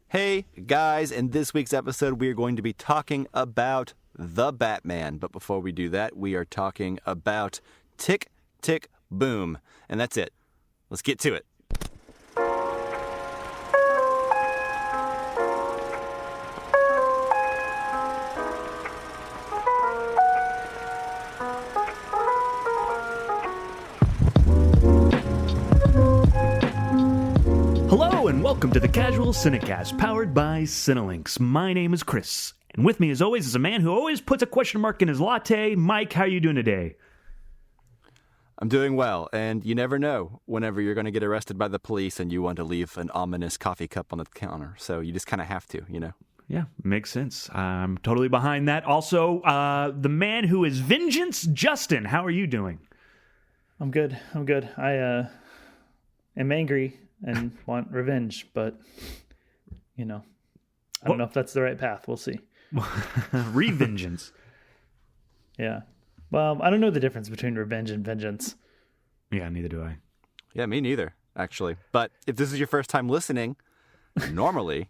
Hey, guys, in this week's episode, we are going to be talking about The Batman. But before we do that, we are talking about Tick, Tick, Boom. And that's it. Let's get to it. Hello and welcome to the Casual Cinecast, powered by Cinelinx. My name is Chris, and with me as always is a man who always puts a question mark in his latte. Mike, how are you doing today? I'm doing well, and you never know whenever you're going to get arrested by the police and you want to leave an ominous coffee cup on the counter. So you just kind of have to, you know? Yeah, makes sense. I'm totally behind that. Also, the man who is vengeance, Justin, how are you doing? I'm good. I am angry and want revenge, but, you know, I don't know if that's the right path. We'll see. Revengeance. Yeah. Well, I don't know the difference between revenge and vengeance. Yeah, neither do I. Yeah, me neither, actually. But if this is your first time listening, normally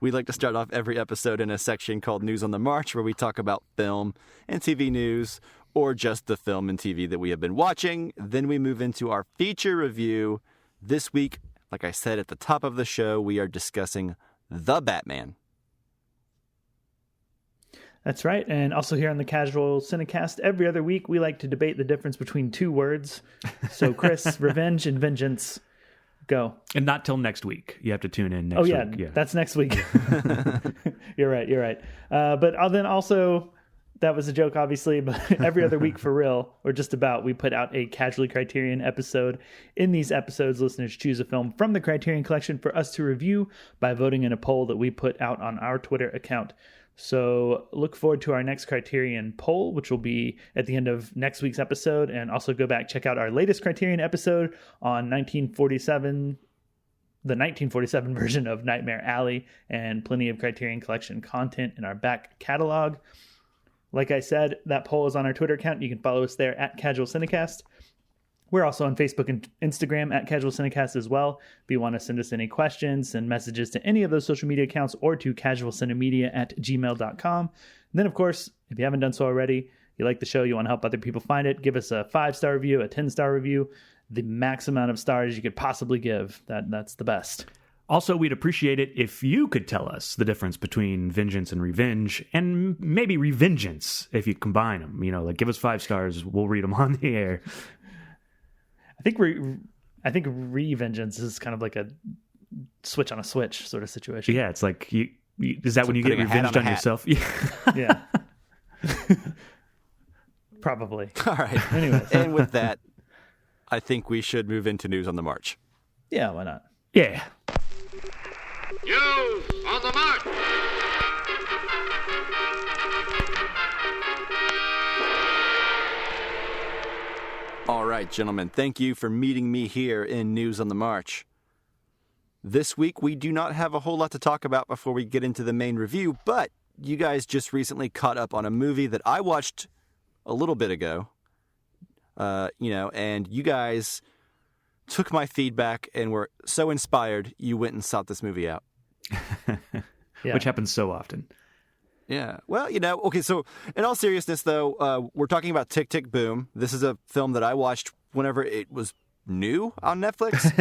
we like to start off every episode in a section called News on the March, where we talk about film and TV news, or just the film and TV that we have been watching. Then we move into our feature review. This week, like I said at the top of the show, we are discussing The Batman. That's right. And also here on the Casual Cinecast, every other week we like to debate the difference between two words. So, Chris, revenge and vengeance, go. And not till next week. You have to tune in next week. Yeah, that's next week. You're right. But then also, that was a joke, obviously, but every other week for real, or just about, we put out a Casually Criterion episode. In these episodes, listeners choose a film from the Criterion Collection for us to review by voting in a poll that we put out on our Twitter account. So look forward to our next Criterion poll, which will be at the end of next week's episode. And also go back, check out our latest Criterion episode on 1947, the 1947 version of Nightmare Alley, and plenty of Criterion Collection content in our back catalog. Like I said, that poll is on our Twitter account. You can follow us there at Casual Cinecast. We're also on Facebook and Instagram at Casual Cinecast as well. If you want to send us any questions, send messages to any of those social media accounts or to casualcinemedia@gmail.com. And then, of course, if you haven't done so already, you like the show, you want to help other people find it, give us a 5-star review, a 10-star review, the max amount of stars you could possibly give. That's the best. Also, we'd appreciate it if you could tell us the difference between vengeance and revenge, and maybe revengeance if you combine them. You know, like give us 5 stars, we'll read them on the air. I think revengeance is kind of like a switch on a switch sort of situation. Yeah, it's like is that when you get revenged on yourself? Yeah. Probably. All right. Anyways. And with that, I think we should move into News on the March. Yeah, why not? Yeah. News on the March. All right, gentlemen, thank you for meeting me here in News on the March. This week, we do not have a whole lot to talk about before we get into the main review, but you guys just recently caught up on a movie that I watched a little bit ago, and you guys took my feedback and were so inspired, you went and sought this movie out. Yeah. Which happens so often. Yeah. Well, okay, so in all seriousness, though, we're talking about Tick, Tick, Boom. This is a film that I watched whenever it was new on Netflix.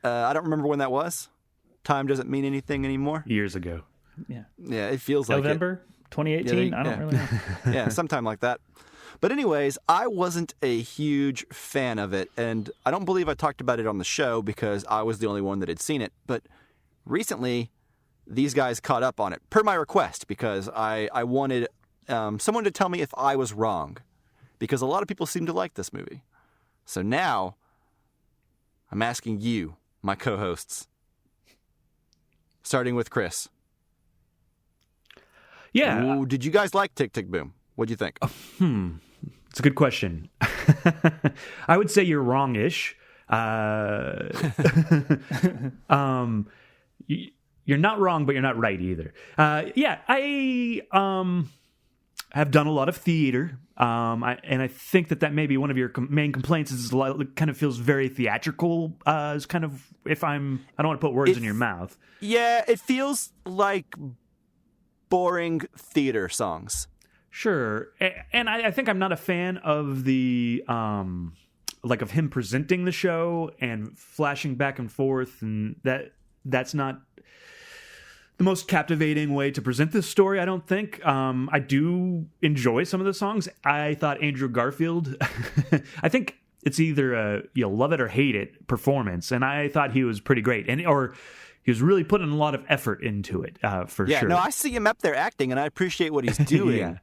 I don't remember when that was. Time doesn't mean anything anymore. Years ago. Yeah. Yeah, it feels like November 2018? Yeah, I don't really know. Yeah, sometime like that. But anyways, I wasn't a huge fan of it, and I don't believe I talked about it on the show because I was the only one that had seen it. But recently, these guys caught up on it, per my request, because I wanted someone to tell me if I was wrong, because a lot of people seem to like this movie. So now, I'm asking you, my co-hosts, starting with Chris. Yeah. Ooh, did you guys like Tick, Tick, Boom? What'd you think? It's a good question. I would say you're wrong-ish. You're not wrong, but you're not right either. I have done a lot of theater, and I think that may be one of your main complaints. Is it kind of feels very theatrical. Is kind of I don't want to put words in your mouth. Yeah, it feels like boring theater songs. Sure, and I think I'm not a fan of the of him presenting the show and flashing back and forth, and that's not the most captivating way to present this story, I don't think. I do enjoy some of the songs. I thought Andrew Garfield, I think it's either a love it or hate it performance, and I thought he was pretty great, or he was really putting a lot of effort into it, for sure. Yeah, no, I see him up there acting, and I appreciate what he's doing. Yeah.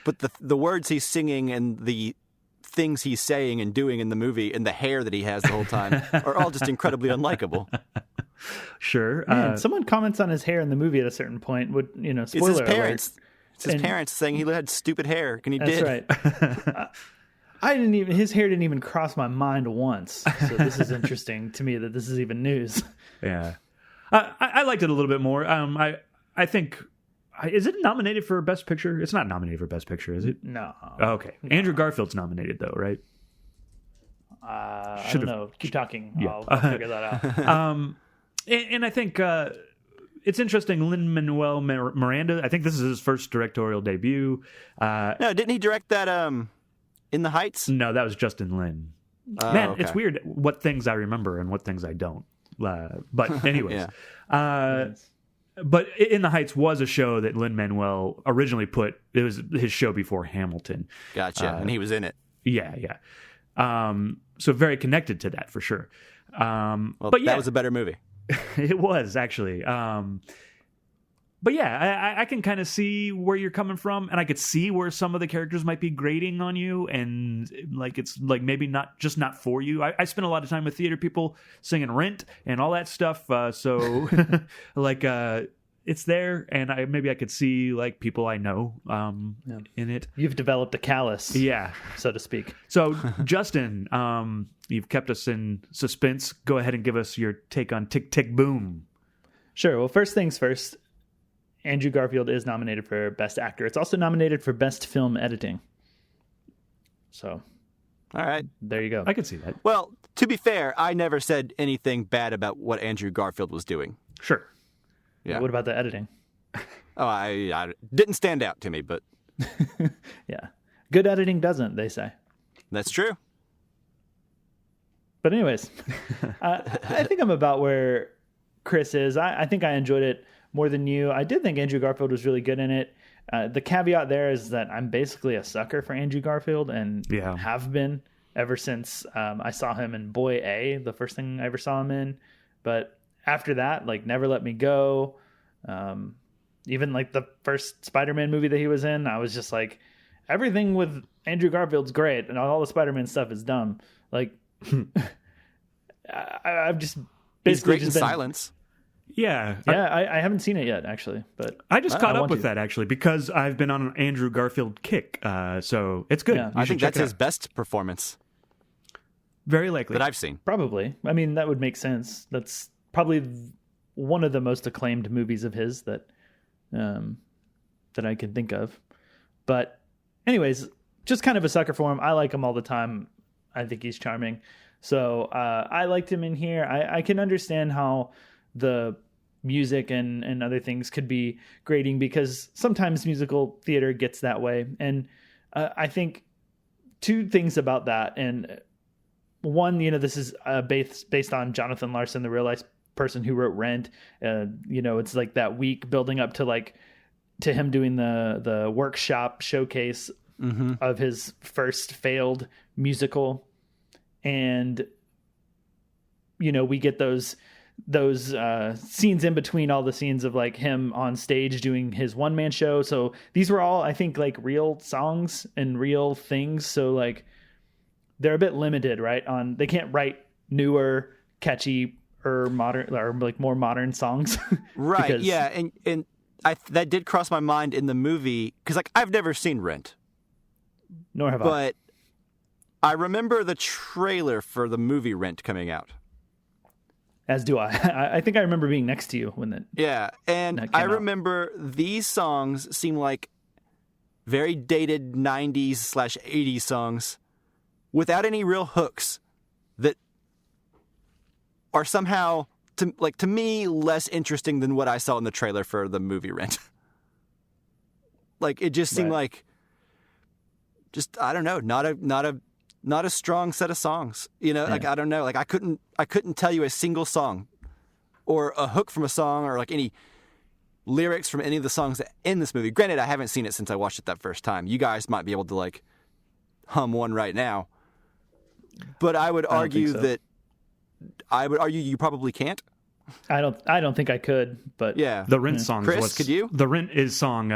But the words he's singing and the things he's saying and doing in the movie and the hair that he has the whole time are all just incredibly unlikable. Sure. Man, someone comments on his hair in the movie at a certain point. Spoiler It's his parents. alert. It's his parents saying he had stupid hair, and he That's did. right. His hair didn't even cross my mind once. So this is interesting to me that this is even news. Yeah. I liked it a little bit more. I think, is it nominated for Best Picture? It's not nominated for Best Picture, is it? No. Oh, okay. No. Andrew Garfield's nominated, though, right? I don't know. Keep talking. Yeah. I'll figure that out. And I think it's interesting. Lin-Manuel Miranda, I think this is his first directorial debut. No, didn't he direct that In the Heights? No, that was Justin Lin. Man, okay. It's weird what things I remember and what things I don't. But anyways. Yeah. But In the Heights was a show that Lin-Manuel originally put. It was his show before Hamilton. Gotcha. And he was in it. Yeah. So very connected to that for sure. But yeah, that was a better movie. It was actually. But yeah, I can kind of see where you're coming from, and I could see where some of the characters might be grating on you, and it's maybe not for you. I spent a lot of time with theater people singing Rent and all that stuff, so it's there, and maybe I could see people I know in it. You've developed a callus, so to speak. So Justin, you've kept us in suspense. Go ahead and give us your take on Tick Tick Boom. Sure. Well, first things first. Andrew Garfield is nominated for Best Actor. It's also nominated for Best Film Editing. So, all right. There you go. I could see that. Well, to be fair, I never said anything bad about what Andrew Garfield was doing. Sure. Yeah. What about the editing? Oh, I didn't stand out to me, but... Yeah. Good editing doesn't, they say. That's true. But anyways, I think I'm about where Chris is. I think I enjoyed it more than you. I did think Andrew Garfield was really good in it. The caveat there is that I'm basically a sucker for Andrew Garfield and have been ever since I saw him in Boy A, the first thing I ever saw him in. But after that, Never Let Me Go, even the first Spider-Man movie that he was in, I was just everything with Andrew Garfield's great and all the Spider-Man stuff is dumb. I've just basically He's great just in silence. Yeah. I haven't seen it yet, actually. But I just caught up with that, actually, because I've been on an Andrew Garfield kick. So it's good. Yeah. I think that's his best performance. Very likely. That I've seen. Probably. I mean, that would make sense. That's probably one of the most acclaimed movies of his that I can think of. But anyways, just kind of a sucker for him. I like him all the time. I think he's charming. So I liked him in here. I can understand how the music and other things could be grating because sometimes musical theater gets that way. And I think two things about that. And one, this is based on Jonathan Larson, the real life person who wrote Rent. It's that week building up to him doing the workshop showcase of his first failed musical. And, we get those scenes in between all the scenes of him on stage doing his one-man show. So these were all, I think, real songs and real things. So they're a bit limited, right? They can't write newer, catchy or modern or more modern songs. Right. Because, yeah. And that did cross my mind in the movie because I've never seen Rent. Nor have I. But I remember the trailer for the movie Rent coming out. As do I. I think I remember being next to you when that. Yeah, and I remember these songs seem like very dated 90s/80s songs without any real hooks that are somehow, to me, less interesting than what I saw in the trailer for the movie Rent. Like, it just seemed like, just, I don't know, not a strong set of songs. Like, I don't know. Like, I couldn't tell you a single song or a hook from a song or like any lyrics from any of the songs in this movie. Granted, I haven't seen it since I watched it that first time. You guys might be able to like hum one right now. But I would argue you probably can't. I don't think I could, but yeah. The Rent song Chris, is what's, could you? The Rent is song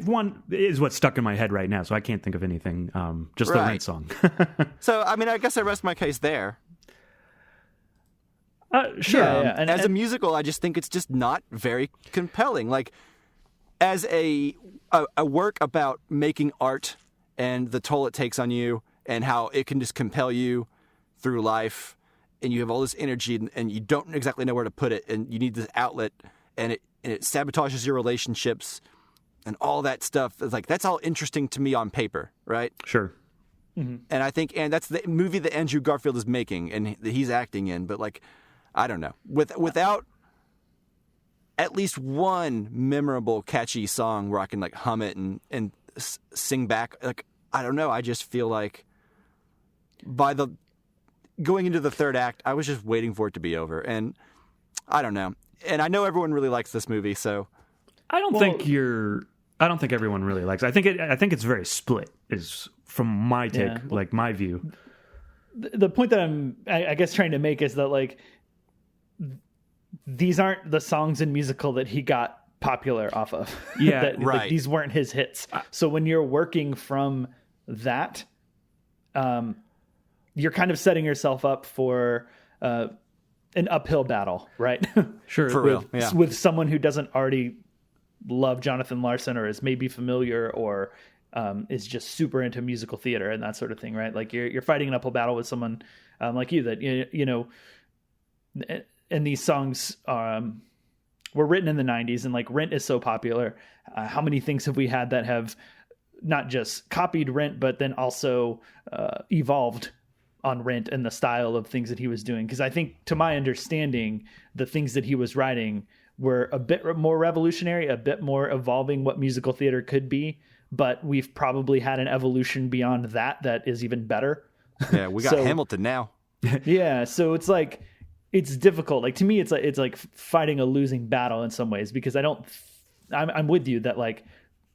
one is what's stuck in my head right now, so I can't think of anything. Just the Rent song. So I mean, I guess I rest my case there. Sure. Yeah. And as a musical, I just think it's just not very compelling. Like, as a work about making art and the toll it takes on you and how it can just compel you through life, and you have all this energy and you don't exactly know where to put it, and you need this outlet, and it sabotages your relationships and all that stuff. It's like, that's all interesting to me on paper, right? Sure. Mm-hmm. And I think, and that's the movie that Andrew Garfield is making and that he's acting in, but like, I don't know. Without at least one memorable, catchy song where I can like hum it and sing back, like, I don't know. I just feel like going into the third act, I was just waiting for it to be over, and I don't know. And I know everyone really likes this movie, so I don't think everyone really likes it. I think it's very split. Is from my take, like my view. The point that I'm, I guess, trying to make is that like, these aren't the songs in musical that he got popular off of. Yeah, right. Like, these weren't his hits. So when you're working from that, you're kind of setting yourself up for an uphill battle, right? Sure. For real. Yeah. With someone who doesn't already love Jonathan Larson or is maybe familiar or is just super into musical theater and that sort of thing, right? Like, you're fighting an uphill battle with someone like you that, you know, and these songs were written in the 90s, and like Rent is so popular. How many things have we had that have not just copied Rent, but then also evolved on Rent and the style of things that he was doing? Because I think, to my understanding, the things that he was writing were a bit more revolutionary, a bit more evolving what musical theater could be. But we've probably had an evolution beyond that is even better. Yeah, we got Hamilton now. Yeah, so it's like, it's difficult. Like, to me, it's like fighting a losing battle in some ways, because I'm with you that like,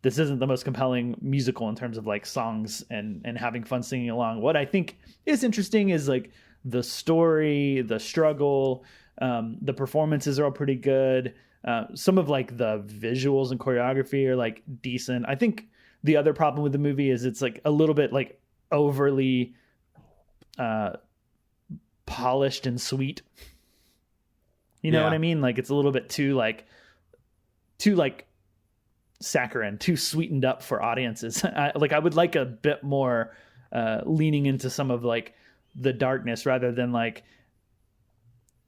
this isn't the most compelling musical in terms of like songs and having fun singing along. What I think is interesting is like the story, the struggle, the performances are all pretty good. Some of like the visuals and choreography are like decent. I think the other problem with the movie is it's like a little bit like overly polished and sweet. You know what I mean? Like, it's a little bit too saccharine, too sweetened up for audiences. I would like a bit more leaning into some of like the darkness, rather than like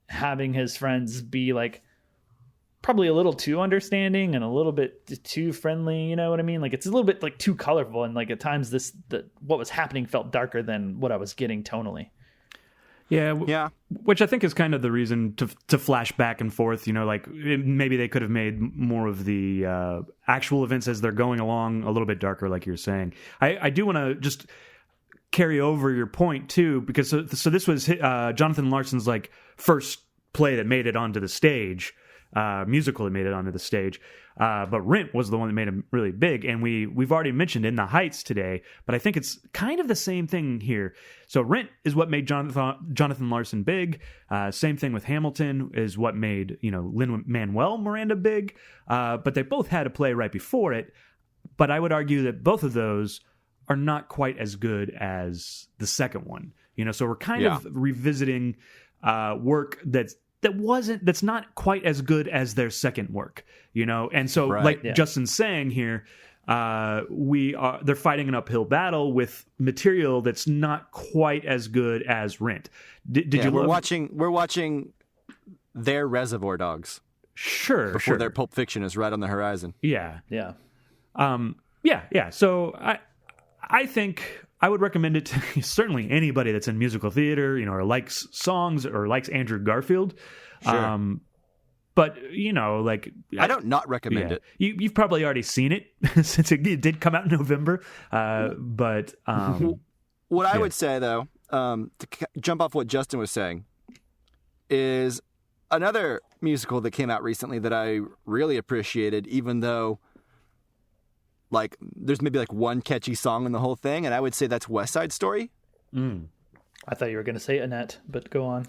having his friends be like probably a little too understanding and a little bit too friendly. You know what I mean? Like, it's a little bit like too colorful, and like at times what was happening felt darker than what I was getting tonally. Yeah, which I think is kind of the reason to flash back and forth. You know, like maybe they could have made more of the actual events as they're going along a little bit darker, like you're saying. I do want to just carry over your point too, because so this was Jonathan Larson's like first play that made it onto the stage, musical that made it onto the stage. But Rent was the one that made him really big, and we've already mentioned In the Heights today, but I think it's kind of the same thing here. So Rent is what made Jonathan Larson big. Same thing with Hamilton is what made, you know, Lin-Manuel Miranda big. But they both had a play right before it. But I would argue that both of those are not quite as good as the second one. You know, so we're kind of revisiting work that's not quite as good as their second work, you know? And so Justin's saying here, they're fighting an uphill battle with material that's not quite as good as Rent. We're watching their Reservoir Dogs. Sure. Before their Pulp Fiction is right on the horizon. Yeah. Yeah. Yeah. So I think I would recommend it to certainly anybody that's in musical theater, or likes songs or likes Andrew Garfield. Sure. But like I don't not recommend it. You've probably already seen it since it did come out in November. But what I would say though, jump off what Justin was saying, is another musical that came out recently that I really appreciated, even though like there's maybe like one catchy song in the whole thing, and I would say that's West Side Story. I thought you were going to say Annette, but go on.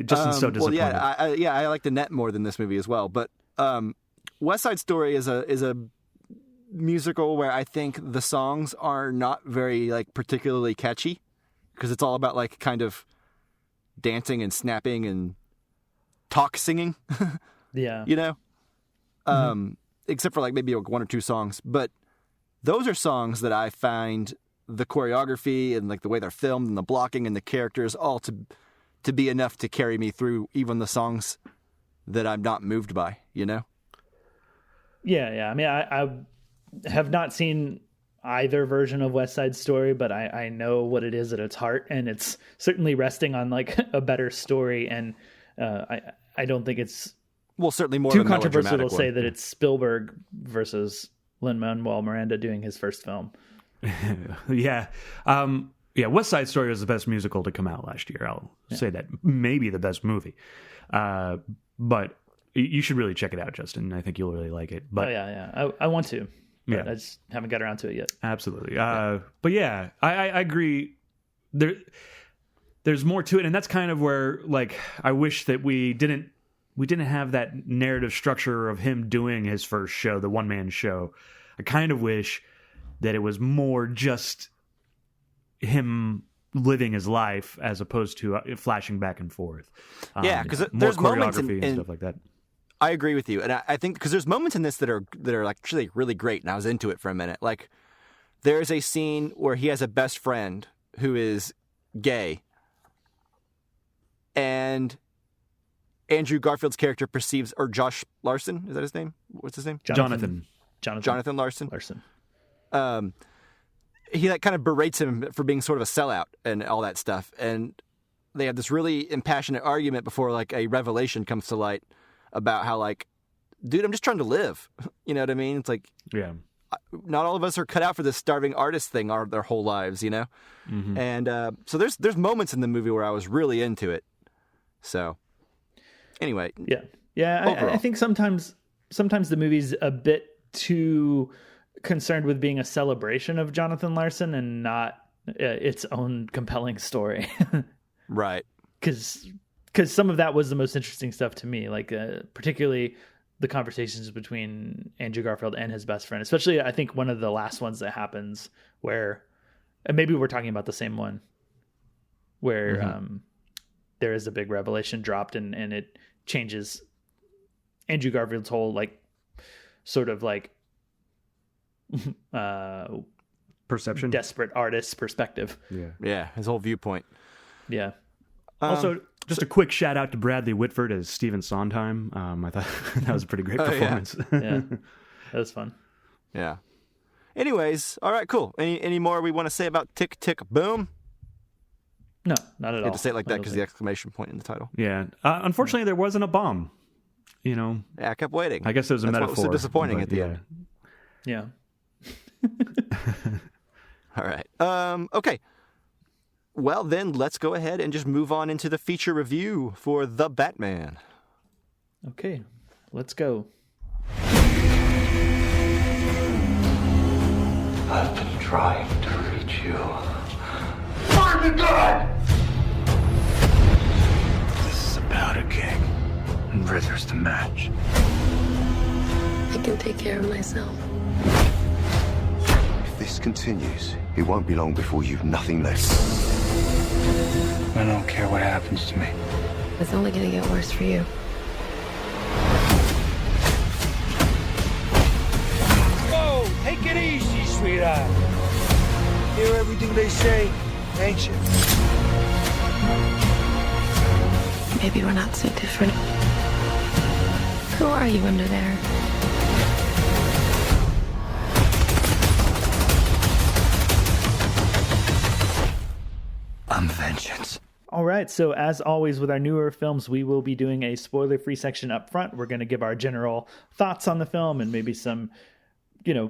Justin's so disappointed. Well, I like Annette more than this movie as well. But West Side Story is a musical where I think the songs are not very like particularly catchy, because it's all about like kind of dancing and snapping and talk singing. Yeah. Except for like maybe like one or two songs. But those are songs that I find the choreography and like the way they're filmed and the blocking and the characters all to be enough to carry me through even the songs that I'm not moved by, Yeah. I mean, I have not seen either version of West Side Story, but I know what it is at its heart, and it's certainly resting on like a better story. And I don't think it's certainly more too of a controversial to say one. that it's Spielberg versus Lin-Manuel Miranda doing his first film. Yeah. West Side Story was the best musical to come out last year. I'll say that. Maybe the best movie. But you should really check it out, Justin. I think you'll really like it. But I want to. But I just haven't got around to it yet. Absolutely. But yeah, I agree. There's more to it, and that's kind of where like I wish that we didn't have that narrative structure of him doing his first show, the one-man show. I kind of wish that it was more just him living his life as opposed to flashing back and forth. Because more there's moments choreography and stuff like that. I agree with you, and I think because there's moments in this that are actually really great, and I was into it for a minute. Like there's a scene where he has a best friend who is gay, and Andrew Garfield's character perceives, or Josh Larson, is that his name? What's his name? Jonathan Larson. He like kind of berates him for being sort of a sellout and all that stuff, and they have this really impassionate argument before like a revelation comes to light about how like, dude, I'm just trying to live. You know what I mean? It's like, not all of us are cut out for this starving artist thing their whole lives, Mm-hmm. And so there's moments in the movie where I was really into it. So anyway, I think sometimes the movie's a bit too concerned with being a celebration of Jonathan Larson and not its own compelling story. Right. Because some of that was the most interesting stuff to me, like particularly the conversations between Andrew Garfield and his best friend. Especially, I think one of the last ones that happens where, and maybe we're talking about the same one, where there is a big revelation dropped and it changes Andrew Garfield's whole like sort of like perception, desperate artist perspective. Yeah, his whole viewpoint. Yeah. Also, just a quick shout out to Bradley Whitford as Stephen Sondheim. I thought that was a pretty great performance. Yeah, that was fun. Yeah. Anyways, all right, cool. Any more we want to say about Tick Tick Boom? No, not at all. I had to say it like that because the exclamation point in the title. Yeah. Unfortunately, there wasn't a bomb. Yeah, I kept waiting. I guess it was a metaphor. What was so disappointing at the end. Yeah. All right. Okay. Well, then let's go ahead and just move on into the feature review for The Batman. Okay, let's go. I've been trying to reach you. Find the gun! This is about a king, and Ritter's the match. I can take care of myself. If this continues, it won't be long before you've nothing left. I don't care what happens to me. It's only gonna get worse for you. Whoa! Take it easy, sweetheart. Hear everything they say, ain't you? Maybe we're not so different. Who are you under there? vengeance. All right, so as always with our newer films, we will be doing a spoiler-free section up front. We're going to give our general thoughts on the film and maybe some, a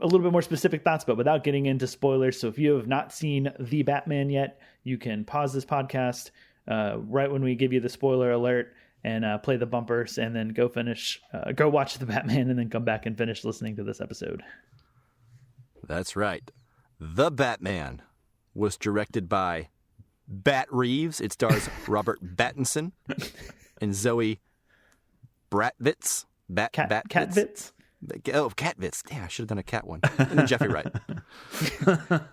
little bit more specific thoughts, but without getting into spoilers. So if you have not seen The Batman yet, you can pause this podcast right when we give you the spoiler alert and play the bumpers, and then go watch The Batman, and then come back and finish listening to this episode. That's right. The Batman was directed by Matt Reeves. It stars Robert Pattinson and Zoe Bratvitz. Catvitz? Oh, Catvitz. Damn, I should have done a cat one. And then Jeffrey Wright.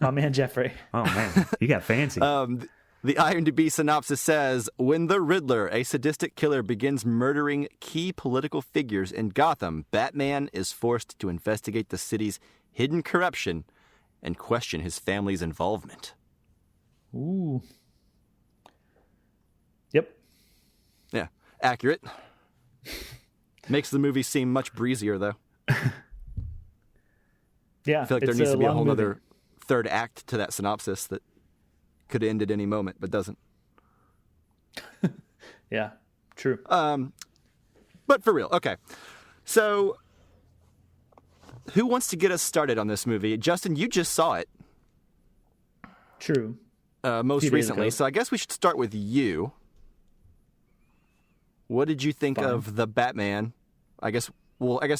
My man, Jeffrey. Oh, man. You got fancy. The IMDb synopsis says, when the Riddler, a sadistic killer, begins murdering key political figures in Gotham, Batman is forced to investigate the city's hidden corruption and question his family's involvement. Ooh. Yep. Yeah, accurate. Makes the movie seem much breezier, though. Yeah. I feel like there needs to be a whole other third act to that synopsis that could end at any moment, but doesn't. Yeah, true. But for real, okay. So, who wants to get us started on this movie? Justin, you just saw it. True. Most recently, so I guess we should start with you. What did you think of The Batman? I guess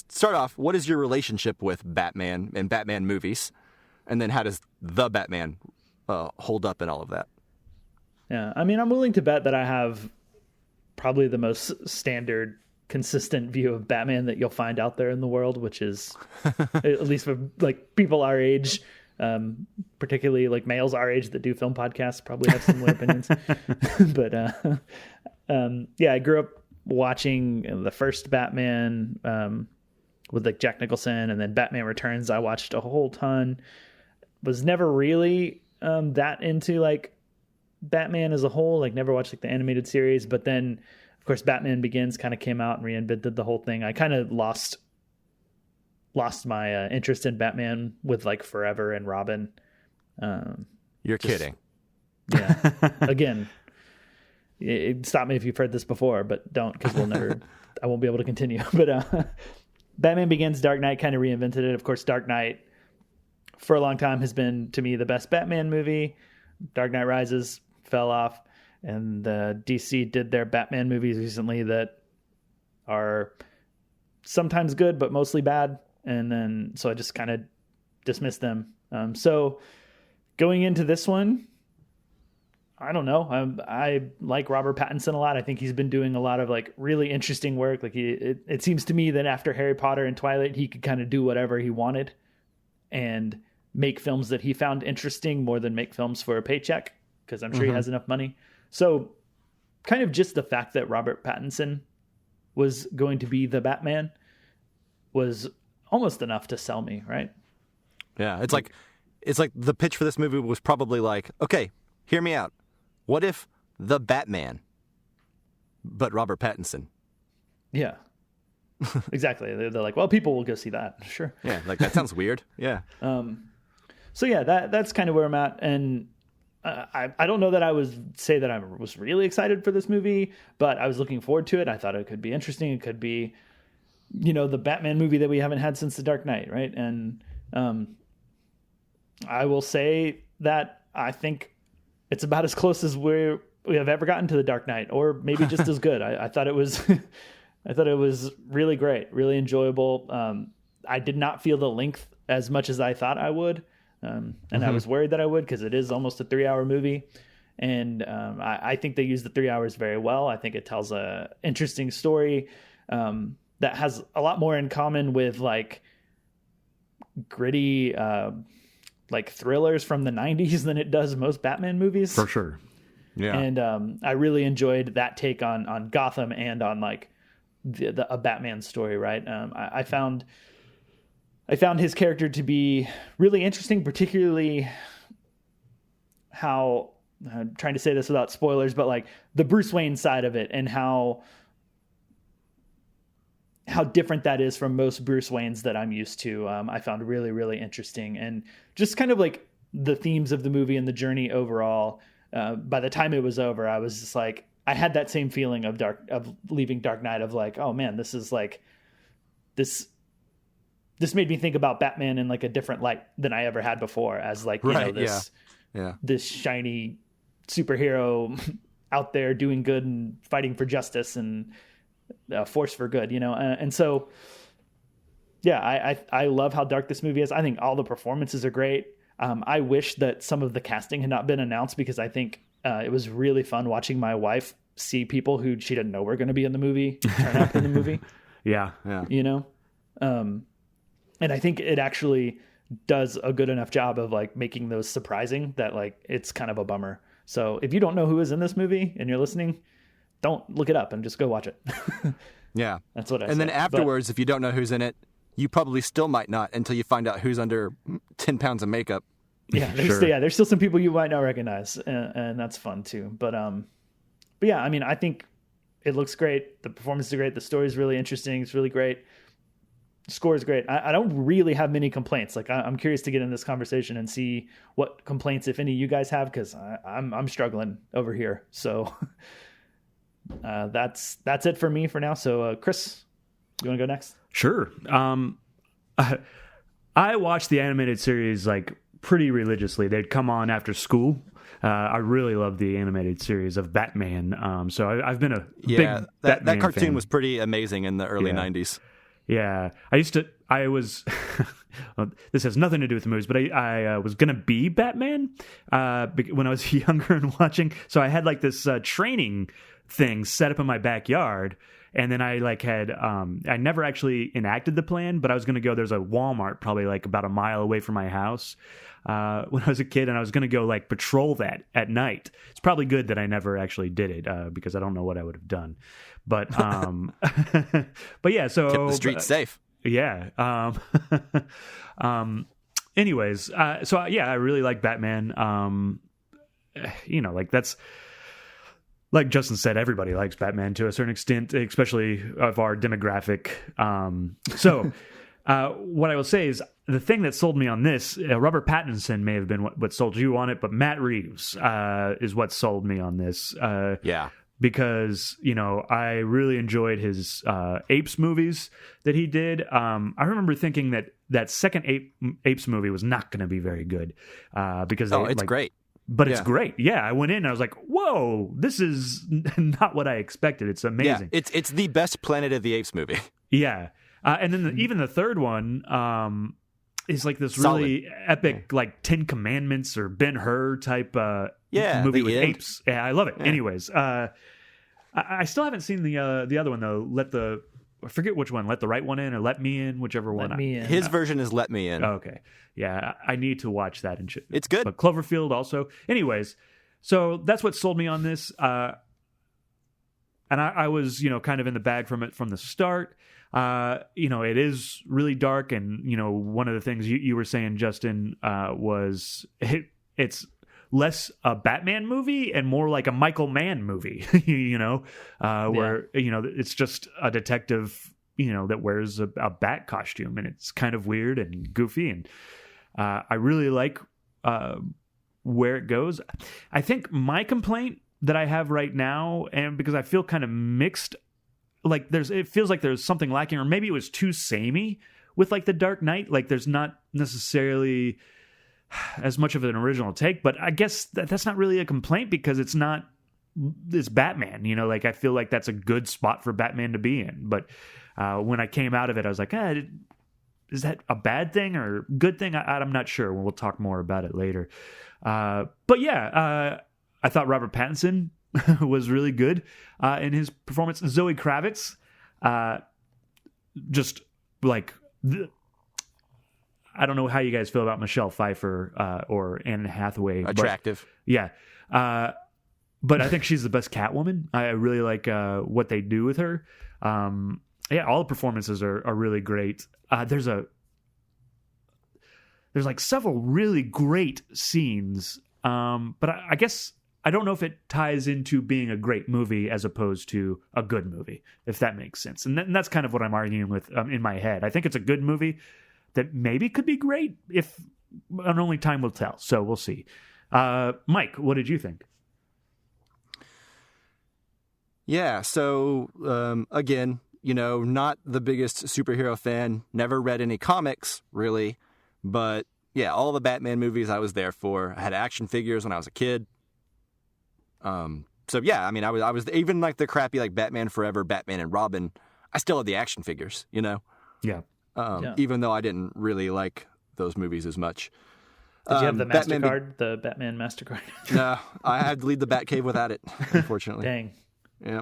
start off, what is your relationship with Batman and Batman movies? And then how does The Batman hold up in all of that? Yeah, I mean, I'm willing to bet that I have probably the most standard, consistent view of Batman that you'll find out there in the world, which is, at least for like people our age, particularly like males our age that do film podcasts, probably have similar opinions. But yeah, I grew up watching the first Batman with like Jack Nicholson, and then Batman Returns I watched a whole ton. Was never really that into like Batman as a whole, like never watched like the animated series, but then of course Batman Begins kind of came out and reinvented the whole thing. I kind of lost my interest in Batman with like Forever and Robin. You're kidding. Yeah. Again, stop me if you've heard this before, but don't, because I won't be able to continue. But Batman Begins, Dark Knight kind of reinvented it. Of course, Dark Knight for a long time has been to me the best Batman movie. Dark Knight Rises fell off, and DC did their Batman movies recently that are sometimes good but mostly bad, and then so I just kind of dismissed them. So going into this one, I don't know. I like Robert Pattinson a lot. I think he's been doing a lot of like really interesting work. Like it seems to me that after Harry Potter and Twilight, he could kind of do whatever he wanted and make films that he found interesting more than make films for a paycheck, because I'm sure he has enough money. So kind of just the fact that Robert Pattinson was going to be the Batman was almost enough to sell me, right? Yeah, it's like the pitch for this movie was probably like, okay, hear me out. What if The Batman, but Robert Pattinson? Yeah, exactly. They're like, well, people will go see that. Sure. Yeah, like that sounds weird. Yeah. So yeah, that's kind of where I'm at. And I don't know that I would say that I was really excited for this movie, but I was looking forward to it. I thought it could be interesting. It could be, the Batman movie that we haven't had since The Dark Knight, right? And I will say that I think it's about as close as we have ever gotten to The Dark Knight, or maybe just as good. I thought it was, I thought it was really great, really enjoyable. I did not feel the length as much as I thought I would, and I was worried that I would, because it is almost a 3-hour movie, and I think they use the 3 hours very well. I think it tells a interesting story that has a lot more in common with like gritty like thrillers from the 90s than it does most Batman movies. For sure. Yeah. And I really enjoyed that take on Gotham and on like a Batman story, right? I found his character to be really interesting, particularly how, I'm trying to say this without spoilers, but like the Bruce Wayne side of it, and how different that is from most Bruce Waynes that I'm used to. I found really, really interesting, and just kind of like the themes of the movie and the journey overall. by the time it was over, I was just like, I had that same feeling of leaving Dark Knight of like, oh man, this is like this made me think about Batman in like a different light than I ever had before, as like, this shiny superhero out there doing good and fighting for justice and force for good, and so I love how dark this movie is. I think all the performances are great. I wish that some of the casting had not been announced, because I think it was really fun watching my wife see people who she didn't know were going to be in the movie turn up in the movie. Yeah. And I think it actually does a good enough job of like making those surprising that like it's kind of a bummer. So if you don't know who is in this movie and you're listening, don't look it up and just go watch it. Yeah. That's what I say. And then afterwards, if you don't know who's in it, you probably still might not until you find out who's under 10 pounds of makeup. Yeah, there's still some people you might not recognize, and that's fun too. But yeah, I mean, I think it looks great. The performance is great. The story is really interesting. It's really great. The score is great. I don't really have many complaints. Like I'm curious to get in this conversation and see what complaints, if any, you guys have, because I'm struggling over here. So that's it for me for now. So Chris, you want to go next? Sure. I watched the animated series like pretty religiously. They'd come on after school. I really love the animated series of Batman. So I've been a big Batman that cartoon fan. Was pretty amazing in the early 90s. Yeah. I was, this has nothing to do with the movies, but I was going to be Batman when I was younger and watching. So I had like this training thing set up in my backyard. And then I like had, I never actually enacted the plan, but I was going to go, there's a Walmart probably like about a mile away from my house when I was a kid, and I was going to go like patrol that at night. It's probably good that I never actually did it because I don't know what I would have done. But, but yeah, so. Kept the streets safe. Yeah. Anyways, so yeah, I really like Batman. Like that's, like Justin said, everybody likes Batman to a certain extent, especially of our demographic. So what I will say is the thing that sold me on this, Robert Pattinson may have been what sold you on it, but Matt Reeves is what sold me on this. Yeah. Because, I really enjoyed his Apes movies that he did. I remember thinking that second Apes movie was not going to be very good because it's great. But it's great. Yeah, I went in and I was like, whoa, this is not what I expected. It's amazing. Yeah, it's the best Planet of the Apes movie. Yeah. And then even the third one is like this really epic, like 10 Commandments or Ben-Hur type movie with apes. Yeah, I love it. Yeah. Anyways, I still haven't seen the other one, though. I forget which one. Let the Right One In or Let Me In, whichever one. Let Me In. His version is Let Me In. Oh, okay. Yeah, I need to watch that and shit. It's good. But Cloverfield also. Anyways, so that's what sold me on this. And I was, kind of in the bag from it from the start. It is really dark. And, one of the things you were saying, Justin, was it's less a Batman movie and more like a Michael Mann movie, where, it's just a detective, that wears a bat costume, and it's kind of weird and goofy. And I really like where it goes. I think my complaint that I have right now, and because I feel kind of mixed, like it feels like there's something lacking, or maybe it was too samey with like the Dark Knight. Like there's not necessarily as much of an original take, but I guess that's not really a complaint because it's Batman, like I feel like that's a good spot for Batman to be in. But when I came out of it, I was like, is that a bad thing or good thing? I'm not sure. We'll talk more about it later. But yeah, I thought Robert Pattinson was really good in his performance. Zoe Kravitz, just like I don't know how you guys feel about Michelle Pfeiffer or Anne Hathaway. Attractive. But, yeah. But I think she's the best Catwoman. I really like what they do with her. Yeah, all the performances are really great. There's like several really great scenes. But I guess I don't know if it ties into being a great movie as opposed to a good movie, if that makes sense. And that's kind of what I'm arguing with in my head. I think it's a good movie that maybe could be great and only time will tell. So we'll see. Mike, what did you think? Yeah, so again, not the biggest superhero fan, never read any comics, really, but yeah, all the Batman movies I was there for. I had action figures when I was a kid. So yeah, I mean, I was even like the crappy like Batman Forever, Batman and Robin, I still had the action figures, Yeah. Even though I didn't really like those movies as much. Did you have the Batman MasterCard, the Batman MasterCard? No, I had to leave the Batcave without it, unfortunately. Dang. Yeah.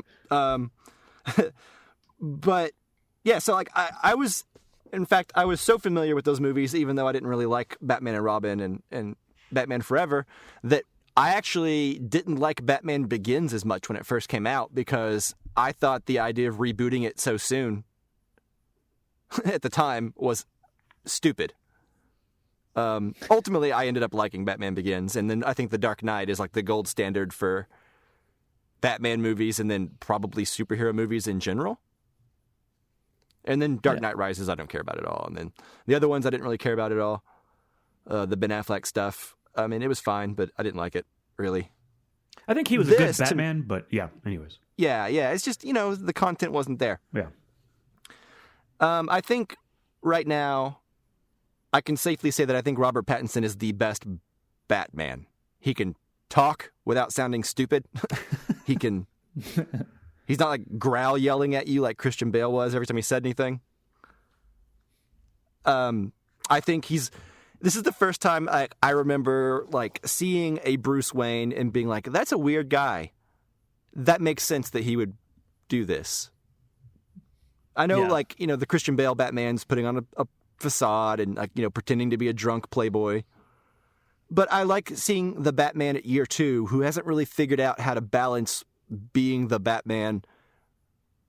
But yeah, so like I was, in fact, I was so familiar with those movies, even though I didn't really like Batman and Robin and Batman Forever, that I actually didn't like Batman Begins as much when it first came out because I thought the idea of rebooting it so soon at the time was stupid. Ultimately, I ended up liking Batman Begins, and then I think The Dark Knight is like the gold standard for Batman movies and then probably superhero movies in general. And then Dark Knight Rises, I don't care about at all. And then the other ones I didn't really care about at all. The Ben Affleck stuff, I mean, it was fine, but I didn't like it, really. I think he was a good Batman, but yeah, anyways. Yeah, it's just, the content wasn't there. Yeah. I think right now, I can safely say that I think Robert Pattinson is the best Batman. He can talk without sounding stupid. He can... He's not like growl yelling at you like Christian Bale was every time he said anything. I think this is the first time I remember like seeing a Bruce Wayne and being like, that's a weird guy. That makes sense that he would do this. I know the Christian Bale Batman's putting on a facade and pretending to be a drunk playboy. But I like seeing the Batman at year 2 who hasn't really figured out how to balance being the Batman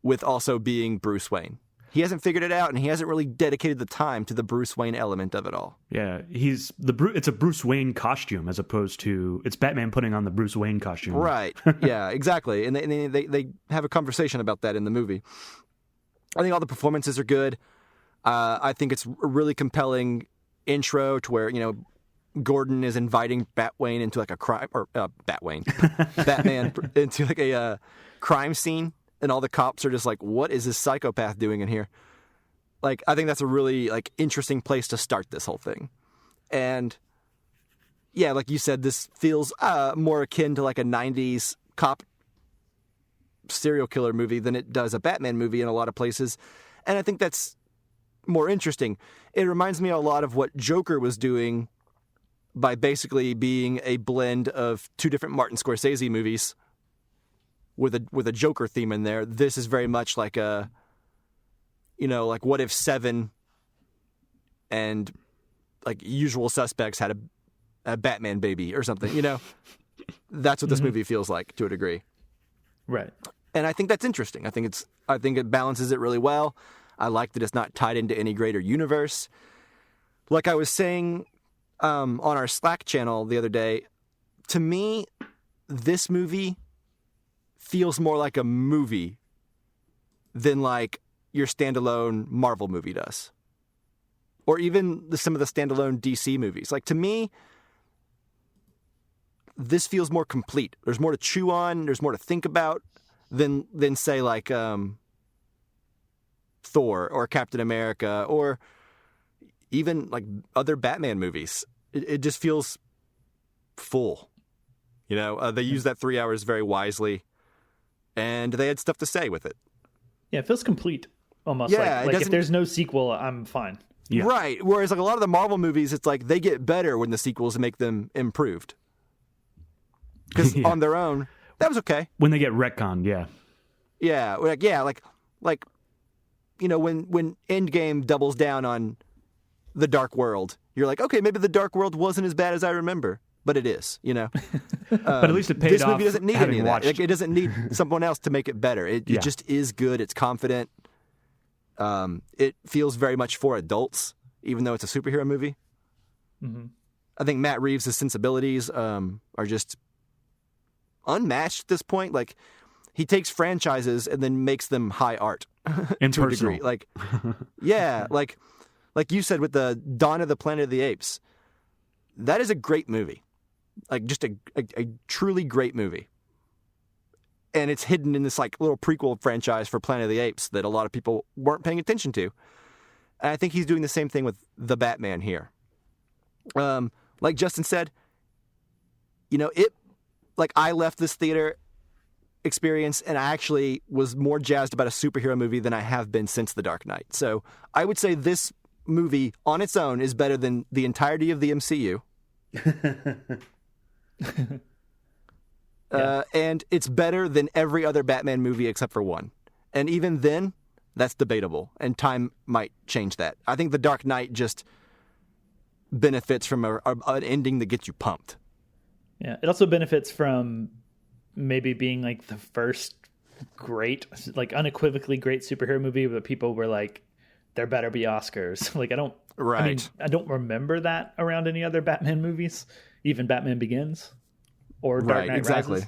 with also being Bruce Wayne. He hasn't figured it out, and he hasn't really dedicated the time to the Bruce Wayne element of it all. Yeah, it's a Bruce Wayne costume as opposed to it's Batman putting on the Bruce Wayne costume. Right. Yeah, exactly. And they have a conversation about that in the movie. I think all the performances are good. I think it's a really compelling intro to where, Gordon is inviting Batwayne into like a crime, or Batman into like a crime scene, and all the cops are just like, what is this psychopath doing in here? Like, I think that's a really like interesting place to start this whole thing. And yeah, like you said, this feels more akin to like a 90s cop serial killer movie than it does a Batman movie in a lot of places. And I think that's more interesting. It reminds me a lot of what Joker was doing by basically being a blend of 2 different Martin Scorsese movies with a Joker theme in there. This is very much like a, like what if Seven and like Usual Suspects had a Batman baby or something, That's what this movie feels like to a degree. Right. And I think that's interesting. I think it balances it really well. I like that it's not tied into any greater universe. Like I was saying on our Slack channel the other day, to me, this movie feels more like a movie than like your standalone Marvel movie does. Or even some of the standalone DC movies. Like, to me, this feels more complete. There's more to chew on. There's more to think about than say, like, Thor or Captain America or even, like, other Batman movies. It just feels full. They use that 3 hours very wisely, and they had stuff to say with it. Yeah, it feels complete, almost. Yeah, like if there's no sequel, I'm fine. Yeah. Right. Whereas like a lot of the Marvel movies, it's like they get better when the sequels make them improved. Because on their own, that was okay. When they get retconned, yeah. Yeah, like when Endgame doubles down on the Dark World, you're like, okay, maybe the Dark World wasn't as bad as I remember, but it is, But at least it paid this off. Movie doesn't need any of that. Watched... Like, it doesn't need someone else to make it better. It just is good. It's confident. It feels very much for adults, even though it's a superhero movie. Mm-hmm. I think Matt Reeves' sensibilities are just unmatched at this point. Like, he takes franchises and then makes them high art to a degree. Like, yeah, like you said with the Dawn of the Planet of the Apes, that is a great movie. Like, just a truly great movie. and it's hidden in this like little prequel franchise for Planet of the Apes that a lot of people weren't paying attention to. And I think he's doing the same thing with The Batman here. Like Justin said, I left this theater experience and I actually was more jazzed about a superhero movie than I have been since The Dark Knight. So I would say this movie on its own is better than the entirety of the MCU. And it's better than every other Batman movie except for one. And even then, that's debatable, and time might change that. I think The Dark Knight just benefits from an ending that gets you pumped. Yeah, it also benefits from maybe being like the first great, like unequivocally great superhero movie where people were like, there better be Oscars. Like I don't remember that around any other Batman movies, even Batman Begins or Dark Knight Rises.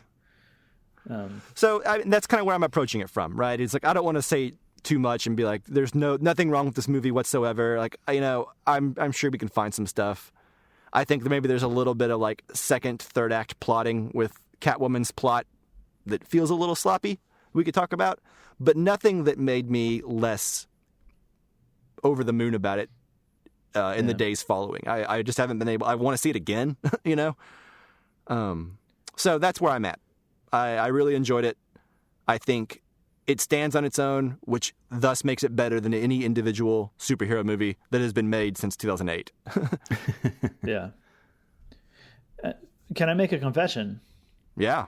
So that's kind of where I'm approaching it from, right? It's like I don't want to say too much and be like, there's nothing wrong with this movie whatsoever. Like I'm sure we can find some stuff. I think that maybe there's a little bit of like second, third act plotting with Catwoman's plot that feels a little sloppy. We could talk about, but nothing that made me less over the moon about it in the days following. I just haven't been able. I want to see it again, So that's where I'm at. I really enjoyed it. I think it stands on its own, which thus makes it better than any individual superhero movie that has been made since 2008. Yeah. Can I make a confession? Yeah.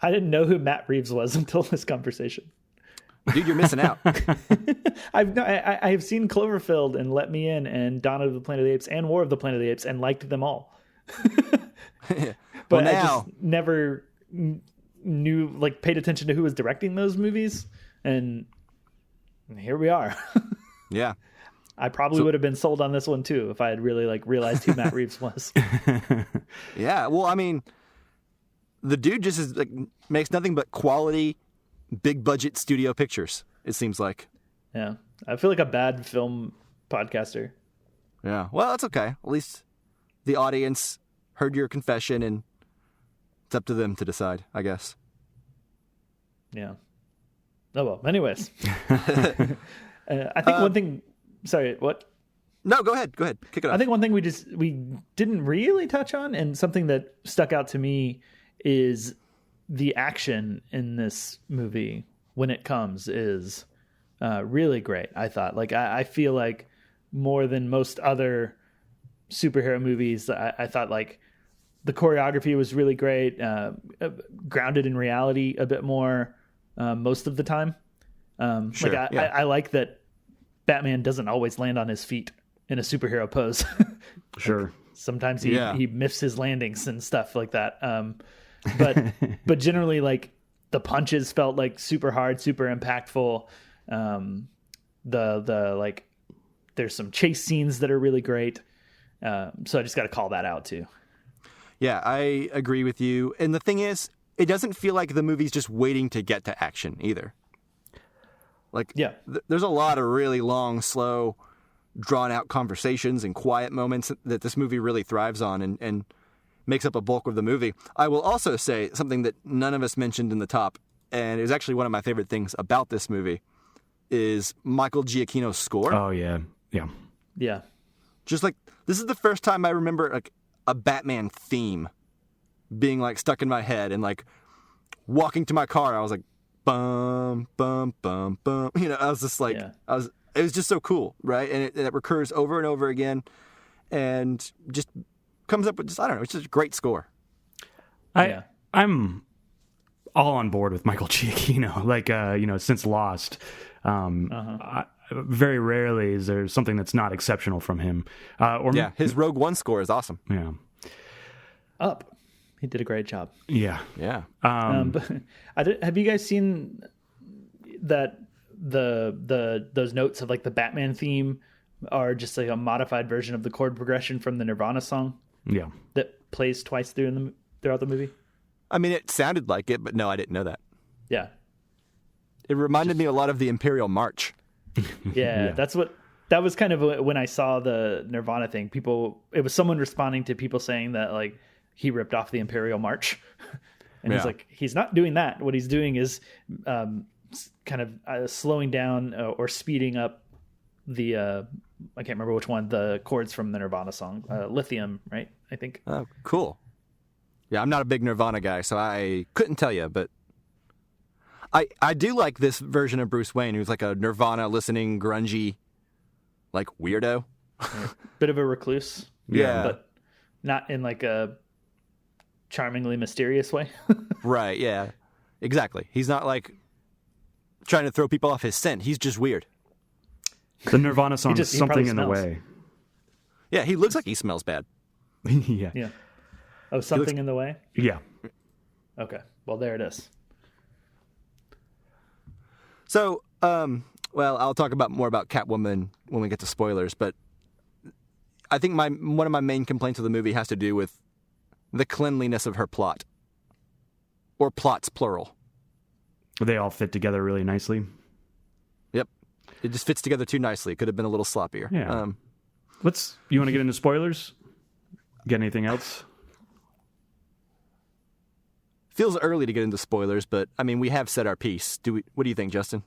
I didn't know who Matt Reeves was until this conversation. Dude, you're missing out. I have seen Cloverfield and Let Me In and Dawn of the Planet of the Apes and War of the Planet of the Apes and liked them all. But I just never knew, like, paid attention to who was directing those movies, and here we are. Yeah. I probably would have been sold on this one too if I had really realized who Matt Reeves was. Yeah, well, I mean, the dude just makes nothing but quality, big budget studio pictures. It seems like. Yeah, I feel like a bad film podcaster. Yeah, well, that's okay. At least the audience heard your confession, and it's up to them to decide, I guess. Yeah. Oh well. Anyways, I think one thing. Sorry, what? No, go ahead. Kick it off. I think one thing we didn't really touch on, and something that stuck out to me, is the action in this movie when it comes is really great. I thought, I feel like more than most other superhero movies, I thought like the choreography was really great, grounded in reality a bit more most of the time. Sure, I like that Batman doesn't always land on his feet in a superhero pose. Sure. Sometimes he miffs his landings and stuff like that. But generally, like, the punches felt like super hard, super impactful. There's some chase scenes that are really great. So I just got to call that out too. Yeah, I agree with you. And the thing is, it doesn't feel like the movie's just waiting to get to action either. There's a lot of really long, slow, drawn-out conversations and quiet moments that this movie really thrives on and makes up a bulk of the movie. I will also say something that none of us mentioned in the top, and it was actually one of my favorite things about this movie, is Michael Giacchino's score. Oh, yeah. Yeah. Yeah. Just like, this is the first time I remember like a Batman theme being like stuck in my head, and like walking to my car, I was like, bum, bum, bum, bum. I was just like, it was just so cool, right? And it recurs over and over again and just comes up with just, I don't know, it's just a great score. I'm all on board with Michael Giacchino, since Lost. Very rarely is there something that's not exceptional from him. His Rogue One score is awesome. Yeah. Up. He did a great job. Yeah. Yeah. Have you guys seen that those notes of like the Batman theme are just like a modified version of the chord progression from the Nirvana song? Yeah. That plays twice throughout the movie? I mean, it sounded like it, but no, I didn't know that. Yeah. It reminded me a lot of the Imperial March. Yeah, that was kind of when I saw the Nirvana thing. It was someone responding to people saying that like he ripped off the Imperial March. And he's like, he's not doing that. What he's doing is kind of slowing down or speeding up the I can't remember which one, the chords from the Nirvana song, Lithium, right? I think. Oh, cool. Yeah, I'm not a big Nirvana guy, so I couldn't tell you, but I do like this version of Bruce Wayne, who's like a Nirvana listening, grungy, like weirdo. Bit of a recluse. Yeah. But not in like a charmingly mysterious way. Right, yeah. Exactly. He's not like trying to throw people off his scent. He's just weird. The Nirvana song is he Something probably in the smells. Way. Yeah, he looks like he smells bad. Yeah. Yeah. Oh, Something in the Way? Yeah. Okay. Well, there it is. So, well, I'll talk more about Catwoman when we get to spoilers, but I think one of my main complaints of the movie has to do with the cleanliness of her plot. Or plots, plural. They all fit together really nicely. Yep. It just fits together too nicely. It could have been a little sloppier. Yeah. You want to get into spoilers? Get anything else? Feels early to get into spoilers, but I mean, we have said our piece. What do you think, Justin?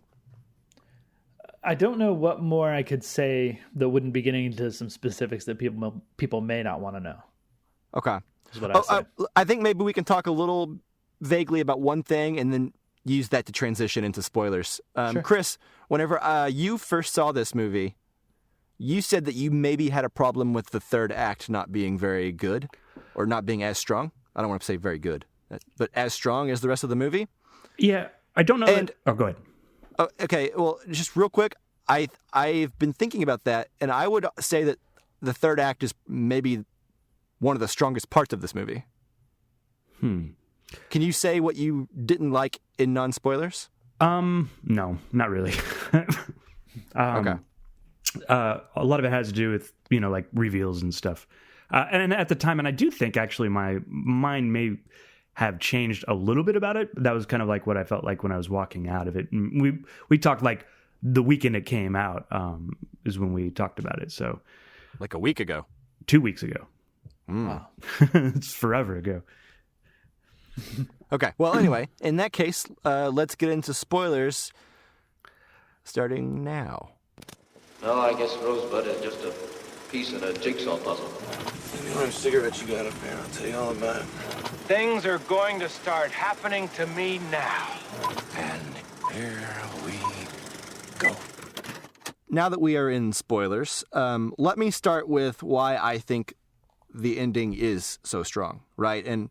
I don't know what more I could say that wouldn't be getting into some specifics that people may not want to know. Okay. Is what I say. I think maybe we can talk a little vaguely about one thing and then use that to transition into spoilers. Sure. Chris, whenever you first saw this movie, you said that you maybe had a problem with the third act not being very good or not being as strong. I don't want to say very good, but as strong as the rest of the movie. Yeah, I don't know. Oh, go ahead. Okay, well, just real quick, I've been thinking about that, and I would say that the third act is maybe one of the strongest parts of this movie. Can you say what you didn't like in non-spoilers? No, not really. Okay. A lot of it has to do with, like reveals and stuff. And at the time, and I do think actually my mind may have changed a little bit about it. But that was kind of like what I felt like when I was walking out of it. And we talked like the weekend it came out is when we talked about it. So Like a week ago. 2 weeks ago. Wow. It's forever ago. Okay, well, anyway, in that case, let's get into spoilers starting now. No, I guess Rosebud is just a piece in a jigsaw puzzle. Any orange cigarettes you got up there, I'll tell you all about it. Things are going to start happening to me now. And here we go. Now that we are in spoilers, let me start with why I think the ending is so strong, right? And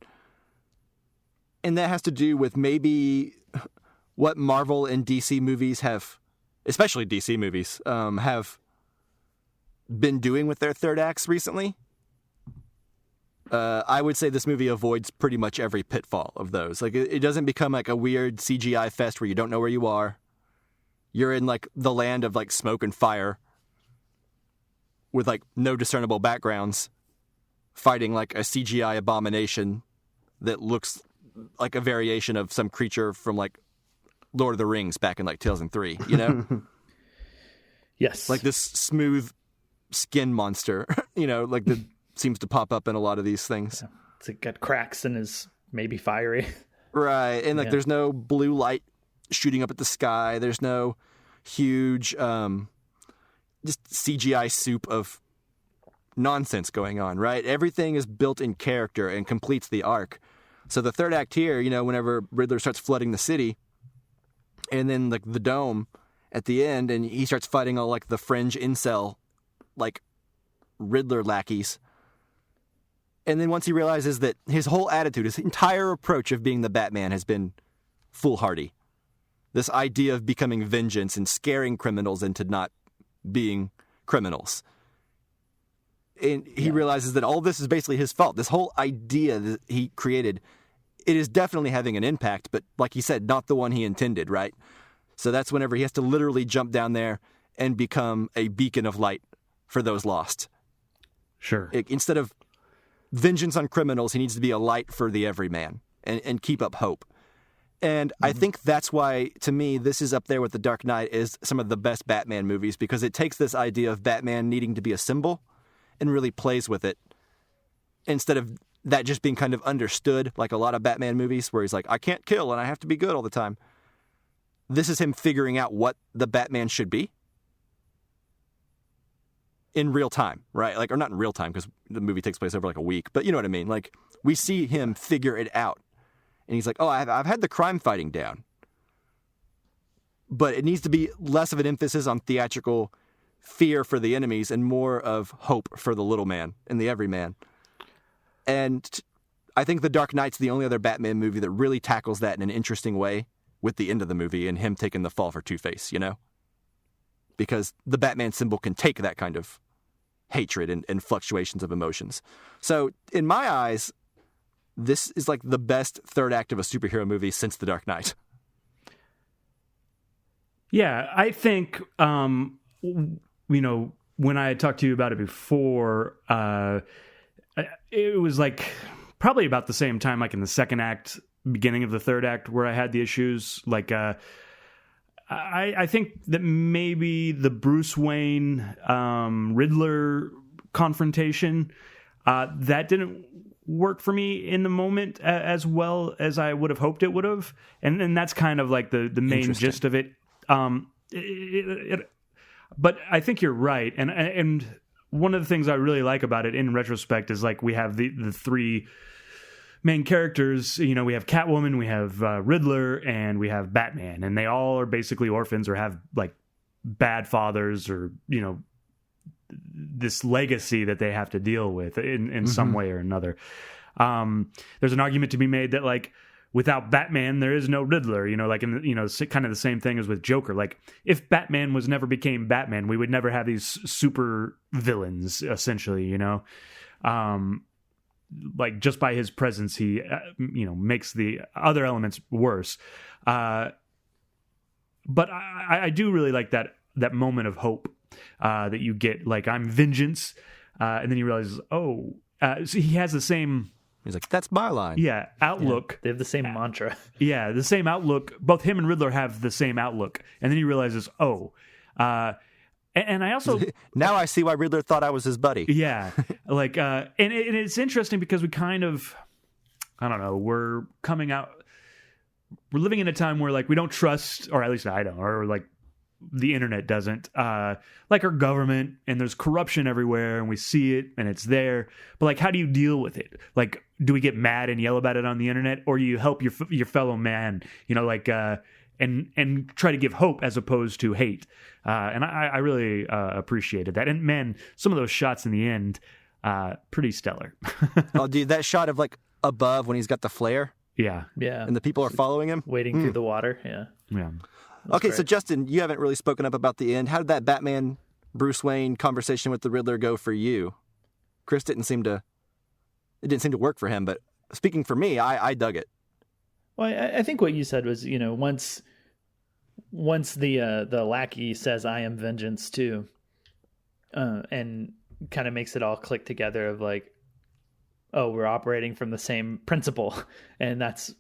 that has to do with maybe what Marvel and DC movies have, especially DC movies, have been doing with their third acts recently. I would say this movie avoids pretty much every pitfall of those. Like, it doesn't become like a weird CGI fest where you don't know where you are. You're in like the land of like smoke and fire with like no discernible backgrounds, fighting like a CGI abomination that looks like a variation of some creature from like Lord of the Rings back in like 2003, you know? Yes. Like this smooth skin monster, like that seems to pop up in a lot of these things. Yeah. It's got cracks and is maybe fiery. Right. And like there's no blue light shooting up at the sky. There's no huge just CGI soup of nonsense going on, right? Everything is built in character and completes the arc. So the third act here, whenever Riddler starts flooding the city and then like the dome at the end and he starts fighting all like the fringe incel like Riddler lackeys. And then once he realizes that his whole attitude, his entire approach of being the Batman has been foolhardy. This idea of becoming vengeance and scaring criminals into not being criminals. And he realizes that all this is basically his fault. This whole idea that he created, it is definitely having an impact, but like he said, not the one he intended, right? So that's whenever he has to literally jump down there and become a beacon of light for those lost. Sure. Instead of vengeance on criminals, he needs to be a light for the everyman and keep up hope. And I think that's why, to me, this is up there with The Dark Knight is some of the best Batman movies, because it takes this idea of Batman needing to be a symbol and really plays with it instead of that just being kind of understood, like a lot of Batman movies where he's like, I can't kill and I have to be good all the time. This is him figuring out what the Batman should be in real time, right? Like, or not in real time because the movie takes place over like a week, but you know what I mean? Like, we see him figure it out. And he's like, oh, I've had the crime fighting down. But it needs to be less of an emphasis on theatrical fear for the enemies and more of hope for the little man and the everyman. And I think The Dark Knight's the only other Batman movie that really tackles that in an interesting way with the end of the movie and him taking the fall for Two-Face, you know? Because the Batman symbol can take that kind of hatred and fluctuations of emotions. So, in my eyes, this is like the best third act of a superhero movie since The Dark Knight. Yeah, I think, when I had talked to you about it before, it was like probably about the same time, like in the second act, beginning of the third act, where I had the issues. Like, I think that maybe the Bruce Wayne Riddler confrontation that didn't work for me in the moment as well as I would have hoped it would have, and that's kind of like the main gist of it. But I think you're right, and one of the things I really like about it in retrospect is like we have the three main characters. You know, we have Catwoman, we have Riddler, and we have Batman, and they all are basically orphans or have like bad fathers or, you know, this legacy that they have to deal with in some way or another. There's an argument to be made that like without Batman, there is no Riddler, you know, like, in, you know, kind of the same thing as with Joker. Like, if Batman never became Batman, we would never have these super villains, essentially, you know? Like, just by his presence, he, makes the other elements worse. But I do really like that moment of hope that you get, like, I'm vengeance, and then you realize, so he has the same... He's like, that's my line. Yeah, outlook. Yeah, they have the same mantra. Yeah, the same outlook. Both him and Riddler have the same outlook. And then he realizes, and I also... Now I see why Riddler thought I was his buddy. Yeah, like, and it's interesting because we kind of, I don't know, we're living in a time where, like, we don't trust, or at least I don't, or like, the internet doesn't, like our government, and there's corruption everywhere, and we see it, and it's there. But like, how do you deal with it? Like, do we get mad and yell about it on the internet, or do you help your fellow man? You know, like, and try to give hope as opposed to hate. And I really appreciated that. And man, some of those shots in the end, pretty stellar. Oh, dude, that shot of like above when he's got the flare. Yeah, yeah, and the people are following him, wading through the water. Yeah. Okay, great. So Justin, you haven't really spoken up about the end. How did that Batman Bruce Wayne conversation with the Riddler go for you? Chris didn't seem to work for him, but speaking for me, I dug it. Well, I think what you said was, you know, once the lackey says, "I am vengeance" too, and kind of makes it all click together of like, oh, we're operating from the same principle, and that's,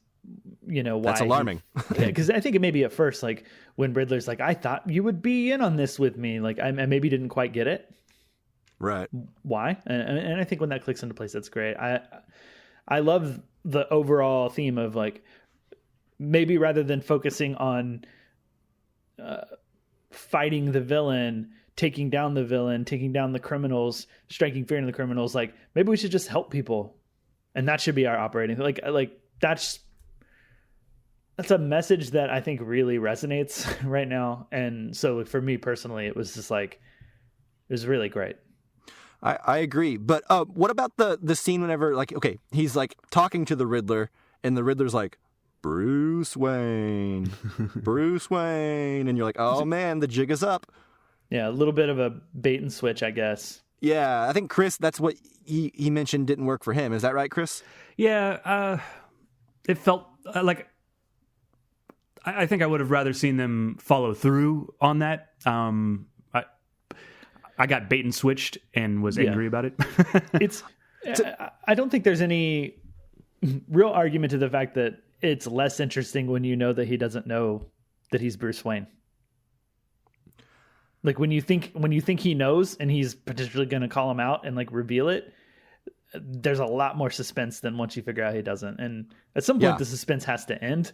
you know, why that's alarming. Because I think it may be at first, like when Riddler's like, I thought you would be in on this with me, like I maybe didn't quite get it, right? Why? And I think when that clicks into place, that's great. I love the overall theme of like, maybe rather than focusing on fighting the villain, taking down the criminals, striking fear into the criminals, like maybe we should just help people, and that should be our operating. Like that's a message that I think really resonates right now. And so for me personally, it was just like, it was really great. I agree. But what about the scene whenever, like, okay, he's like talking to the Riddler, and the Riddler's like, Bruce Wayne, Bruce Wayne. And you're like, oh man, the jig is up. Yeah, a little bit of a bait and switch, I guess. Yeah, I think Chris, that's what he mentioned didn't work for him. Is that right, Chris? Yeah, it felt like... I think I would have rather seen them follow through on that. I got bait and switched and was angry about it. I don't think there's any real argument to the fact that it's less interesting when you know that he doesn't know that he's Bruce Wayne. Like when you think he knows and he's potentially going to call him out and like reveal it, there's a lot more suspense than once you figure out he doesn't. And at some point, the suspense has to end.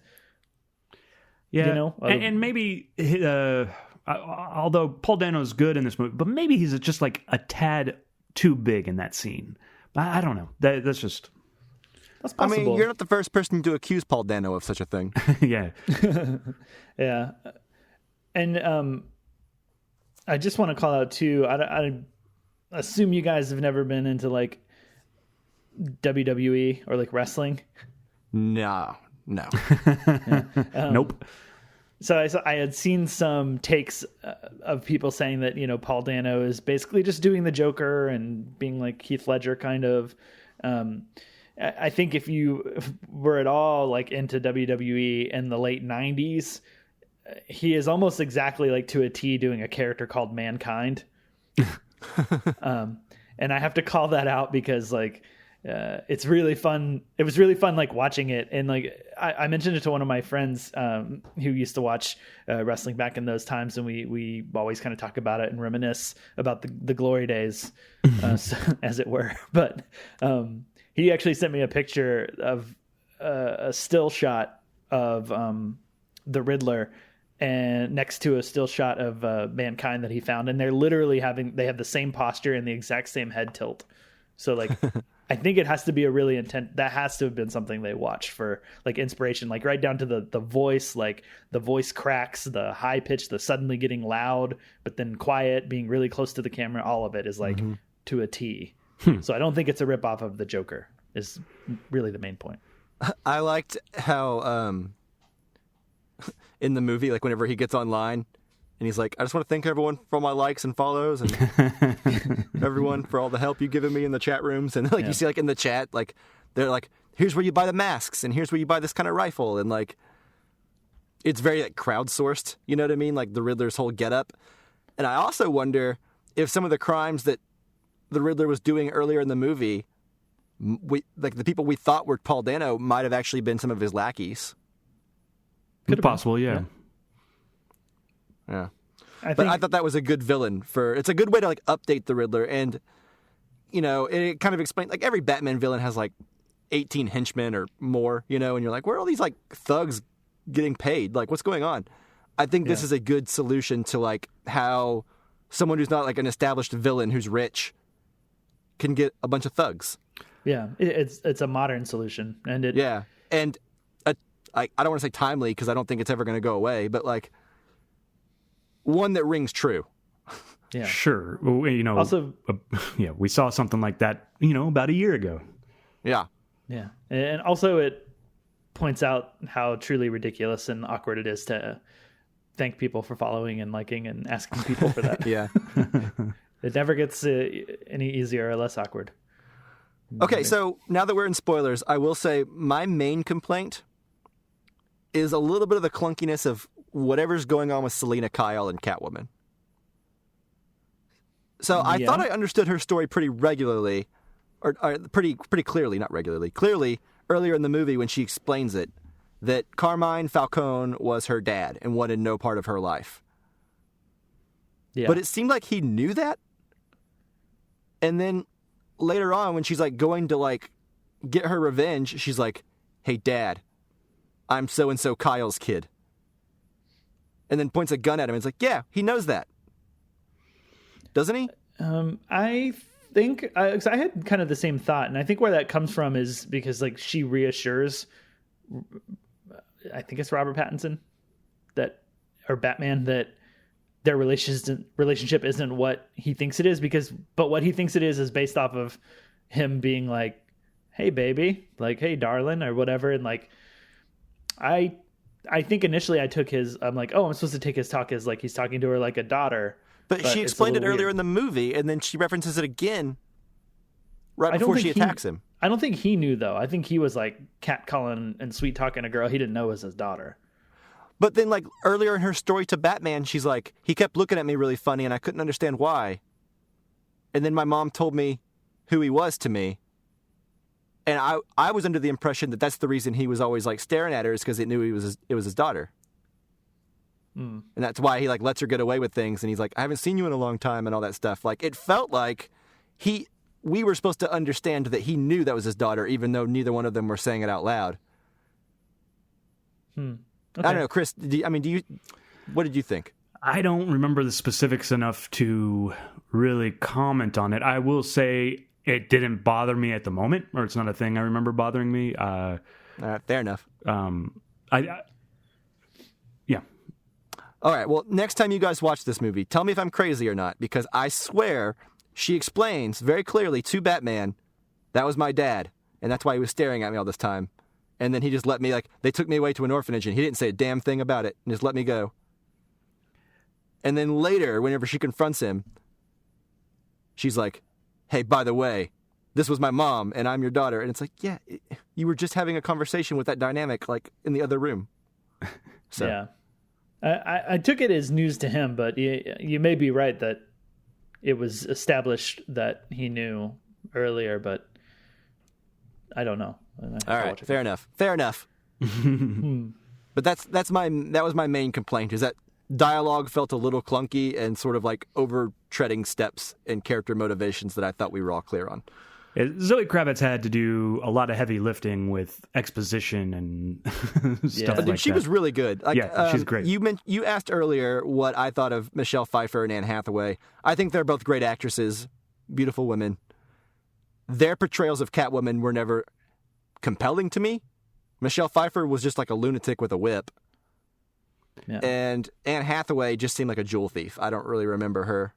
Yeah, you know, and maybe although Paul Dano's good in this movie, but maybe he's just like a tad too big in that scene. I don't know. That's just. That's possible. I mean, you're not the first person to accuse Paul Dano of such a thing. Yeah. Yeah. And I just want to call out too. I assume you guys have never been into like WWE or like wrestling. No. Nope. So I had seen some takes of people saying that, you know, Paul Dano is basically just doing the Joker and being like Heath Ledger kind of. I think if you were at all like into WWE in the late 90s, he is almost exactly like to a T doing a character called Mankind. And I have to call that out because like it's really fun. It was really fun like watching it. And like I mentioned it to one of my friends who used to watch wrestling back in those times, and we always kind of talk about it and reminisce about the glory days, as it were. But he actually sent me a picture of a still shot of the Riddler, and next to a still shot of Mankind that he found, and they're literally they have the same posture and the exact same head tilt. So like, I think it has to be a really intense. That has to have been something they watched for like inspiration, like right down to the voice, like the voice cracks, the high pitch, the suddenly getting loud, but then quiet, being really close to the camera. All of it is like to a T. So I don't think it's a ripoff of the Joker. Is really the main point. I liked how in the movie, like whenever he gets online and he's like, I just want to thank everyone for all my likes and follows and everyone for all the help you've given me in the chat rooms. And like you see like in the chat, like they're like, here's where you buy the masks and here's where you buy this kind of rifle. And like, it's very like crowdsourced, you know what I mean? Like the Riddler's whole getup. And I also wonder if some of the crimes that the Riddler was doing earlier in the movie, like the people we thought were Paul Dano might have actually been some of his lackeys. Could possible, yeah. Yeah. I thought that was a good villain it's a good way to like update the Riddler. And, you know, it kind of explains, like every Batman villain has like 18 henchmen or more, you know, and you're like, where are all these like thugs getting paid? Like, what's going on? I think this is a good solution to like how someone who's not like an established villain who's rich can get a bunch of thugs. Yeah, it's a modern solution, and and I don't want to say timely because I don't think it's ever going to go away, but like one that rings true. Yeah, sure. Well, you know, also, we saw something like that, you know, about a year ago. Yeah, and also it points out how truly ridiculous and awkward it is to thank people for following and liking and asking people for that. Yeah, it never gets any easier or less awkward. Okay, so now that we're in spoilers, I will say my main complaint is a little bit of the clunkiness of whatever's going on with Selena Kyle and Catwoman. So I thought I understood her story pretty regularly, or pretty clearly, not regularly, clearly earlier in the movie when she explains it, that Carmine Falcone was her dad and wanted no part of her life. Yeah. But it seemed like he knew that. And then later on, when she's like going to like get her revenge, she's like, "Hey, Dad, I'm so-and-so Kyle's kid." And then points a gun at him. And it's like, yeah, he knows that. Doesn't he? I think, cause I had kind of the same thought. And I think where that comes from is because like she reassures, I think it's Robert Pattinson or Batman, that their relationship isn't what he thinks it is, but what he thinks it is based off of him being like, "Hey baby," like, "Hey darling," or whatever. And like, I think initially I'm like, oh, I'm supposed to take his talk as like he's talking to her like a daughter. But she explained it earlier in the movie, and then she references it again right before she attacks him. I don't think he knew though. I think he was like catcalling and sweet talking a girl he didn't know was his daughter. But then, like, earlier in her story to Batman, she's like, he kept looking at me really funny, and I couldn't understand why. And then my mom told me who he was to me. And I was under the impression that that's the reason he was always, like, staring at her, is because he knew it was his daughter. And that's why he, like, lets her get away with things. And he's like, "I haven't seen you in a long time," and all that stuff. Like, it felt like we were supposed to understand that he knew that was his daughter, even though neither one of them were saying it out loud. Okay. I don't know, Chris. What did you think? I don't remember the specifics enough to really comment on it. I will say it didn't bother me at the moment, or it's not a thing I remember bothering me. Fair enough. Yeah. All right, well, next time you guys watch this movie, tell me if I'm crazy or not, because I swear she explains very clearly to Batman, that was my dad, and that's why he was staring at me all this time. And then he just let me, they took me away to an orphanage, and he didn't say a damn thing about it, and just let me go. And then later, whenever she confronts him, she's like, hey, by the way, this was my mom, and I'm your daughter. And it's like, yeah, you were just having a conversation with that dynamic, in the other room. So. Yeah. I took it as news to him, but you may be right that it was established that he knew earlier, but I don't know. All right, fair enough. But that was my main complaint, is that dialogue felt a little clunky and sort of over treading steps and character motivations that I thought we were all clear on. Zoe Kravitz had to do a lot of heavy lifting with exposition and stuff like that. She was really good. She's great. You asked earlier what I thought of Michelle Pfeiffer and Anne Hathaway. I think they're both great actresses, beautiful women. Their portrayals of Catwoman were never compelling to me. Michelle Pfeiffer was just like a lunatic with a whip. Yeah. And Anne Hathaway just seemed like a jewel thief. I don't really remember her.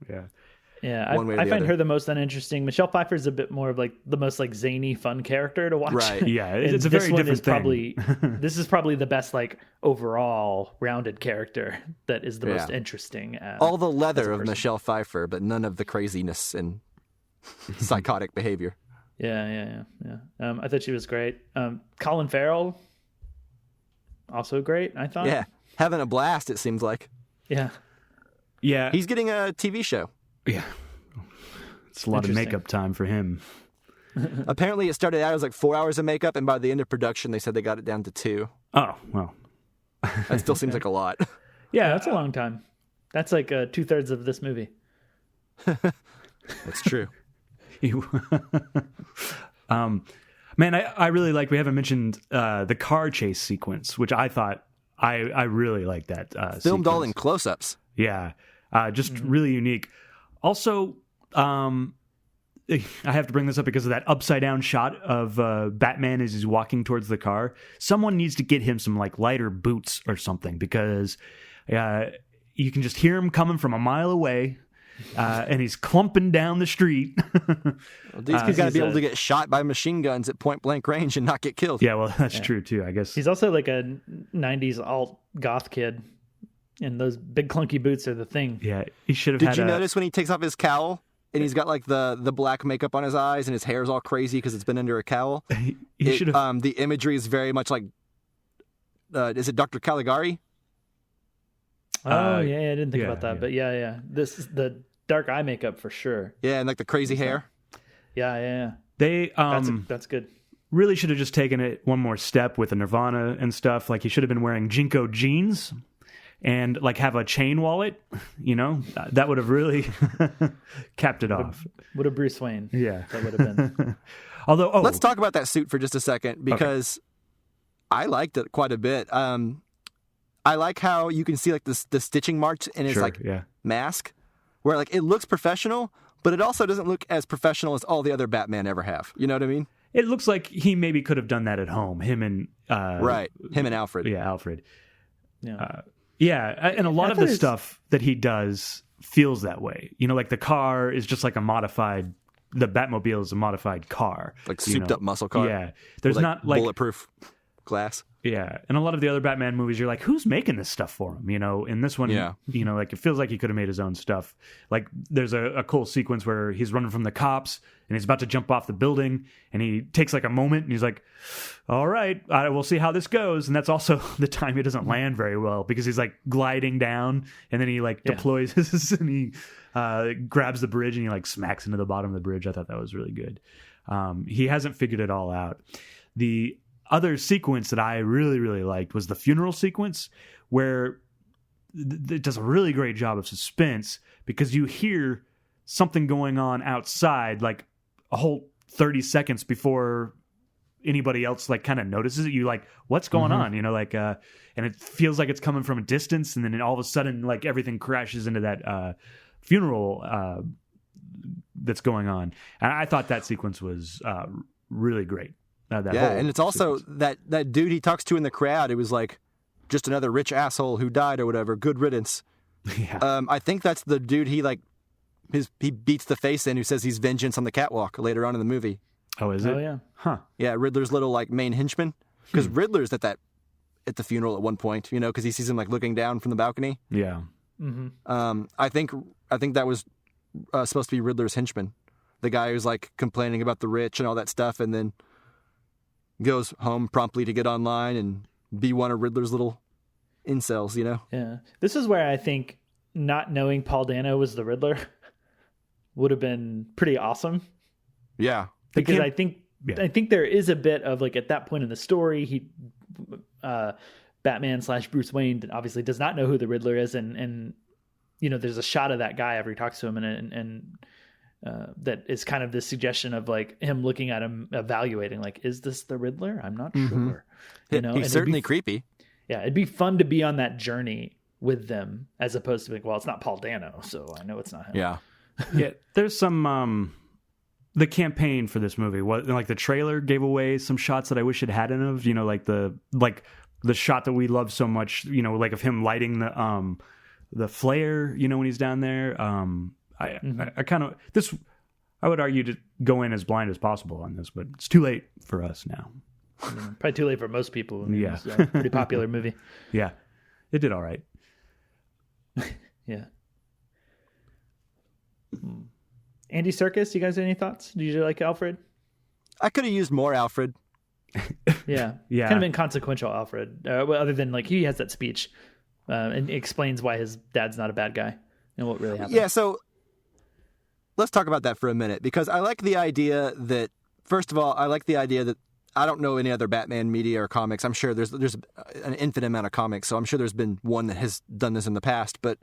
Yeah, I find her the most uninteresting. Michelle Pfeiffer's a bit more of the most zany, fun character to watch. Right. Yeah, it's a very different thing. This is probably the best overall rounded character that is the most interesting. All the leather of Michelle Pfeiffer, but none of the craziness and psychotic behavior. Yeah. I thought she was great. Colin Farrell, also great, I thought. Yeah, having a blast, it seems like. Yeah. He's getting a TV show. Yeah. It's a lot of makeup time for him. Apparently it started out as 4 hours of makeup, and by the end of production they said they got it down to 2. Oh, well. That still seems like a lot. Yeah, that's a long time. That's 2/3 of this movie. That's true. Man, I really like, we haven't mentioned the car chase sequence, which I thought I really liked that filmed sequence. All in close-ups. Yeah. Just really unique. Also, I have to bring this up because of that upside-down shot of Batman as he's walking towards the car. Someone needs to get him some lighter boots or something, because you can just hear him coming from a mile away, and he's clumping down the street. These kids got to be able to get shot by machine guns at point-blank range and not get killed. Yeah, well, that's true, too, I guess. He's also a 90s alt-goth kid. And those big clunky boots are the thing. Yeah, he should have. Did you notice when he takes off his cowl and he's got the black makeup on his eyes and his hair's all crazy because it's been under a cowl? He should have. The imagery is very much like. Is it Dr. Caligari? Oh yeah, I didn't think about that, but yeah. This is the dark eye makeup for sure. Yeah, and the crazy hair. Yeah. They that's good. Really should have just taken it one more step with the Nirvana and stuff. He should have been wearing Jinko jeans. And have a chain wallet, that would have really capped it off. Would have Bruce Wayne. Yeah. That would have been. Although, let's talk about that suit for just a second, because I liked it quite a bit. I like how you can see the stitching marks in his mask, where it looks professional, but it also doesn't look as professional as all the other Batman ever have. You know what I mean? It looks like he maybe could have done that at home. Him and Alfred. Yeah, Alfred. Yeah. Yeah, and a lot of the stuff that he does feels that way. The car is just the Batmobile is a modified car. Souped up muscle car. Yeah. There's not bulletproof glass. Yeah. And a lot of the other Batman movies, you're who's making this stuff for him? In this one, it feels like he could have made his own stuff. There's a cool sequence where he's running from the cops and he's about to jump off the building, and he takes a moment and he's like, all right, we'll see how this goes. And that's also the time he doesn't land very well, because he's gliding down, and then he deploys his and he grabs the bridge and he smacks into the bottom of the bridge. I thought that was really good. He hasn't figured it all out. The other sequence that I really, really liked was the funeral sequence, where it does a really great job of suspense, because you hear something going on outside, a whole 30 seconds before anybody else like kind of notices it. You like, what's going on? You know, like, and it feels like it's coming from a distance, and then all of a sudden, like everything crashes into that funeral that's going on. And I thought that sequence was really great. And it's also that dude he talks to in the crowd. It was like just another rich asshole who died or whatever. Good riddance. Yeah. I think that's the dude he beats the face in who says he's vengeance on the catwalk later on in the movie. Oh, is it? Oh, yeah. Huh. Yeah, Riddler's little like main henchman, because Riddler's at the funeral at one point, you know, because he sees him like looking down from the balcony. Yeah. I think that was supposed to be Riddler's henchman, the guy who's like complaining about the rich and all that stuff, and then goes home promptly to get online and be one of Riddler's little incels, you know? Yeah. This is where I think not knowing Paul Dano was the Riddler would have been pretty awesome. Yeah. Because I think there is a bit of like at that point in the story, Batman / Bruce Wayne obviously does not know who the Riddler is, and you know there's a shot of that guy after he talks to him, and that is kind of the suggestion of like him looking at him, evaluating like, is this the Riddler? I'm not sure. You know, he's certainly creepy. Yeah, it'd be fun to be on that journey with them, as opposed to like, well, it's not Paul Dano, so I know it's not him. Yeah. Yeah. There's some. The campaign for this movie, like the trailer gave away some shots that I wish it hadn't of, you know, like the shot that we love so much, you know, like of him lighting the flare, you know, when he's down there. I kind of I would argue to go in as blind as possible on this, but it's too late for us now. Probably too late for most people. I mean, Yeah. It's a pretty popular movie. Yeah, it did all right. Yeah. Andy Serkis, you guys have any thoughts? Did you like Alfred? I could have used more Alfred. Yeah. Yeah. Kind of inconsequential Alfred. Well, other than like he has that speech and explains why his dad's not a bad guy and what really happened. Yeah, so let's talk about that for a minute, because I like the idea that, first of all, I don't know any other Batman media or comics. I'm sure there's an infinite amount of comics, so I'm sure there's been one that has done this in the past, but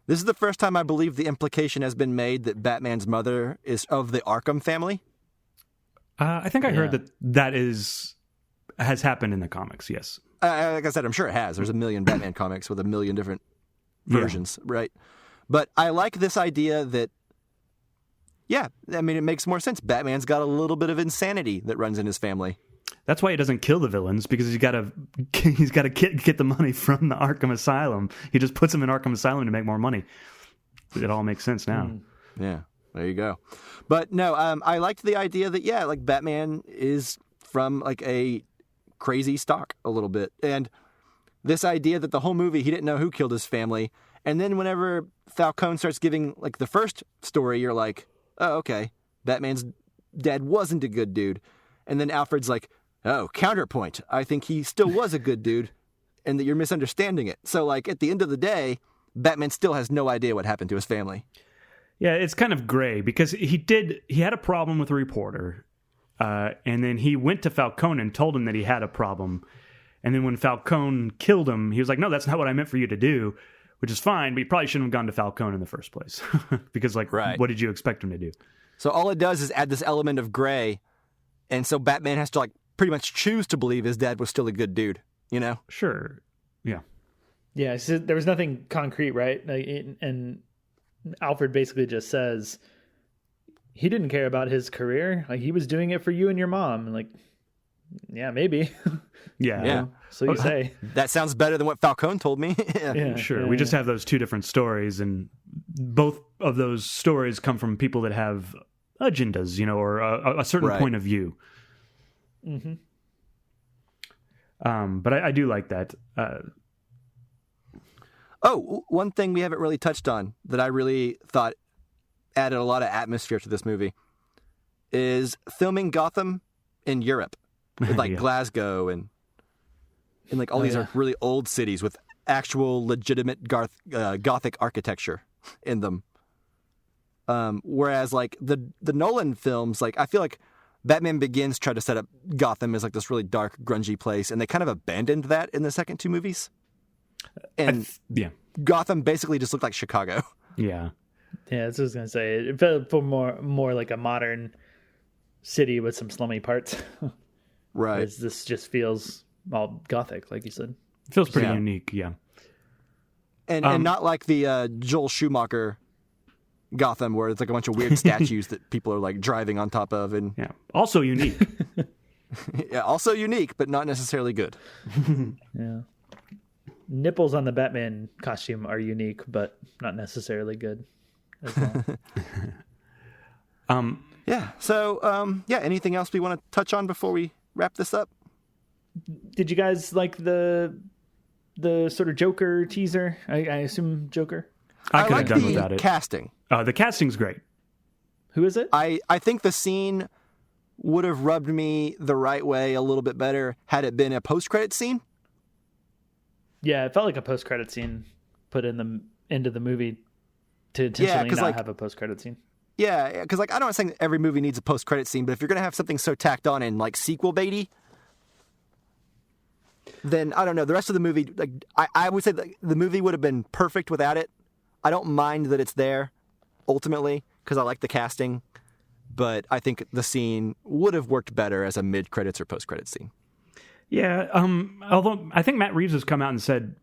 this is the first time I believe the implication has been made that Batman's mother is of the Arkham family. I think I heard that has happened in the comics, yes. Like I said, I'm sure it has. There's a million Batman comics with a million different versions, right? But I like this idea that, yeah, I mean, it makes more sense. Batman's got a little bit of insanity that runs in his family. That's why he doesn't kill the villains, because he's got to get the money from the Arkham Asylum. He just puts them in Arkham Asylum to make more money. It all makes sense now. Yeah, there you go. But no, I liked the idea that, yeah, like Batman is from like a crazy stock a little bit. And this idea that the whole movie he didn't know who killed his family. And then whenever Falcone starts giving like the first story, you're like, oh, okay, Batman's dad wasn't a good dude. And then Alfred's like, oh, counterpoint. I think he still was a good dude and that you're misunderstanding it. So, like, at the end of the day, Batman still has no idea what happened to his family. Yeah, it's kind of gray because he had a problem with a reporter. And then he went to Falcone and told him that he had a problem. And then when Falcone killed him, he was like, no, that's not what I meant for you to do, which is fine. But you probably shouldn't have gone to Falcone in the first place because, like, What did you expect him to do? So all it does is add this element of gray. And so Batman has to, like, pretty much choose to believe his dad was still a good dude, you know? Sure. Yeah. Yeah, so there was nothing concrete, right? And Alfred basically just says he didn't care about his career. Like, he was doing it for you and your mom. And like, yeah, maybe. Yeah. So you say. That sounds better than what Falcone told me. Yeah, Sure. yeah, We just have those two different stories, and both of those stories come from people that have agendas, you know, or a certain point of view. Mm-hmm. But I do like that. Oh, one thing we haven't really touched on that I really thought added a lot of atmosphere to this movie is filming Gotham in Europe with like Glasgow and like all these are really old cities with actual legitimate Gothic architecture in them. Whereas like the Nolan films, like I feel like Batman Begins tried to set up Gotham as like this really dark, grungy place, and they kind of abandoned that in the second two movies. And Gotham basically just looked like Chicago. Yeah. Yeah, that's what I was gonna say. It felt more like a modern city with some slummy parts. Right. Whereas this just feels all gothic, like you said. It feels pretty Yeah. unique, yeah. And not like the Joel Schumacher Gotham, where it's like a bunch of weird statues that people are like driving on top of, and Yeah. Also unique. yeah, also unique, but not necessarily good. Yeah. Nipples on the Batman costume are unique, but not necessarily good as well. Yeah. So, anything else we want to touch on before we wrap this up? Did you guys like the sort of Joker teaser? I assume Joker. I could like have done the without it. casting. The casting's great. Who is it? I think the scene would have rubbed me the right way a little bit better had it been a post-credit scene. Yeah, it felt like a post-credit scene put in the end of the movie to intentionally not have a post-credit scene. Yeah, because like I'm not saying that every movie needs a post-credit scene, but if you're gonna have something so tacked on and like sequel baity, then I don't know. The rest of the movie, like I would say, that the movie would have been perfect without it. I don't mind that it's there, ultimately, because I like the casting, but I think the scene would have worked better as a mid-credits or post-credits scene. Yeah, although I think Matt Reeves has come out and said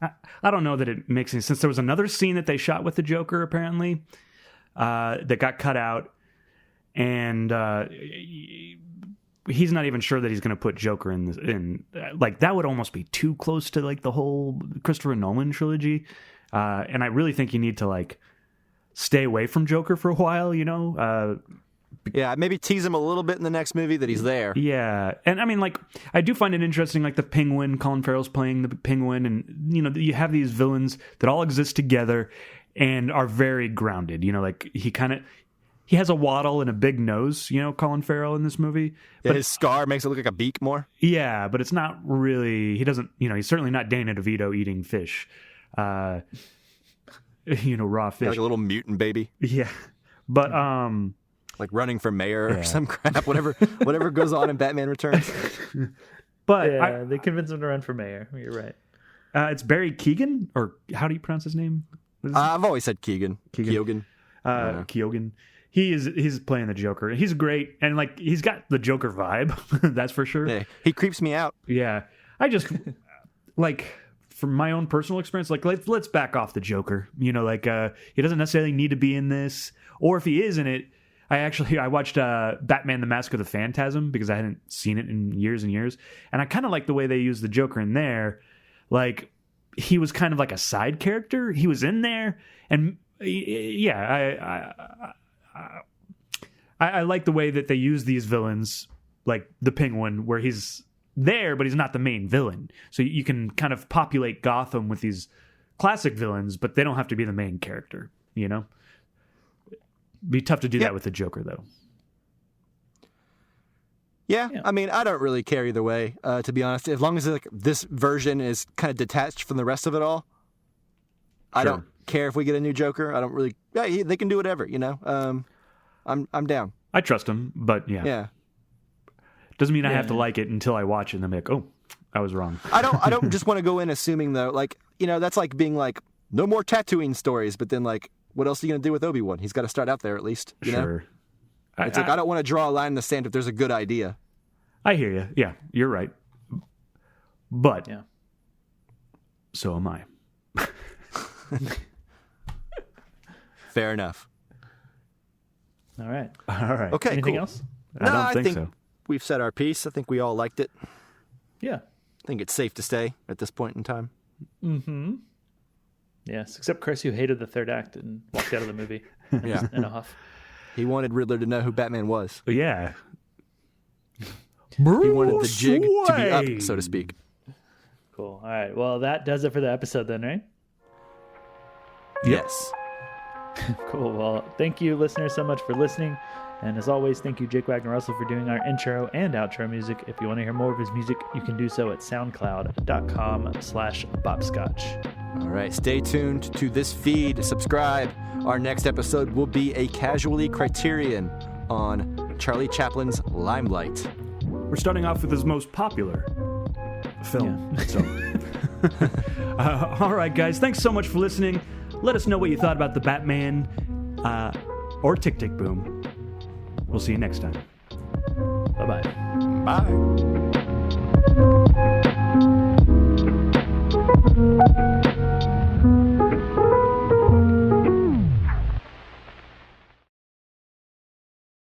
I don't know that it makes any sense. There was another scene that they shot with the Joker apparently that got cut out, and he's not even sure that he's going to put Joker in. Like that would almost be too close to like the whole Christopher Nolan trilogy, and I really think you need to like stay away from Joker for a while. You know. Yeah, maybe tease him a little bit in the next movie that he's there. Yeah, and I mean, like, I do find it interesting, like the Penguin, Colin Farrell's playing the Penguin, and, you know, you have these villains that all exist together and are very grounded, you know, like, he has a waddle and a big nose, you know, Colin Farrell in this movie. Yeah, but his scar makes it look like a beak more. Yeah, but it's not really, he doesn't, you know, he's certainly not Danny DeVito eating fish, you know, raw fish. Yeah, like a little mutant baby. Yeah, but, like running for mayor or some crap, whatever goes on in Batman Returns. But yeah, they convinced him to run for mayor. You're right. It's Barry Keoghan, or how do you pronounce his name? I've always said Keoghan. Keoghan. He's playing the Joker. He's great, and like he's got the Joker vibe. That's for sure. Yeah, he creeps me out. Yeah, I just like from my own personal experience, like let's back off the Joker. You know, like he doesn't necessarily need to be in this, or if he is in it. I watched Batman the Mask of the Phantasm because I hadn't seen it in years and years. And I kind of like the way they used the Joker in there. Like, he was kind of like a side character. He was in there. And, yeah, I like the way that they use these villains, like the Penguin, where he's there, but he's not the main villain. So you can kind of populate Gotham with these classic villains, but they don't have to be the main character, you know? Be tough to do that with the Joker, though. Yeah, I mean, I don't really care either way, to be honest. As long as like this version is kind of detached from the rest of it all, I don't care if we get a new Joker. I don't really. Yeah, they can do whatever, you know. I'm down. I trust him, but yeah. Doesn't mean I have to like it until I watch it and I'm like, oh, I was wrong. I don't just want to go in assuming though, like, you know, that's like being like, no more Tatooine stories, but then like, what else are you going to do with Obi-Wan? He's got to start out there at least. You know? It's like, I don't want to draw a line in the sand if there's a good idea. I hear you. Yeah, you're right. But, so am I. Fair enough. All right. Okay, Anything cool. else? I don't think so. We've said our piece. I think we all liked it. Yeah. I think it's safe to stay at this point in time. Mm-hmm. Yes, except Chris, who hated the third act and walked out of the movie in a huff. He wanted Riddler to know who Batman was. Yeah. He wanted the jig to be up, so to speak. Cool. All right. Well, that does it for the episode then, right? Yes. Cool. Well, thank you, listeners, so much for listening. And as always, thank you, Jake Wagner Russell, for doing our intro and outro music. If you want to hear more of his music, you can do so at soundcloud.com/bobscotch. All right. Stay tuned to this feed. Subscribe. Our next episode will be a Casually Criterion on Charlie Chaplin's Limelight. We're starting off with his most popular film. Yeah. So. All right, guys. Thanks so much for listening. Let us know what you thought about the Batman or Tick Tick Boom. We'll see you next time. Bye-bye. Bye.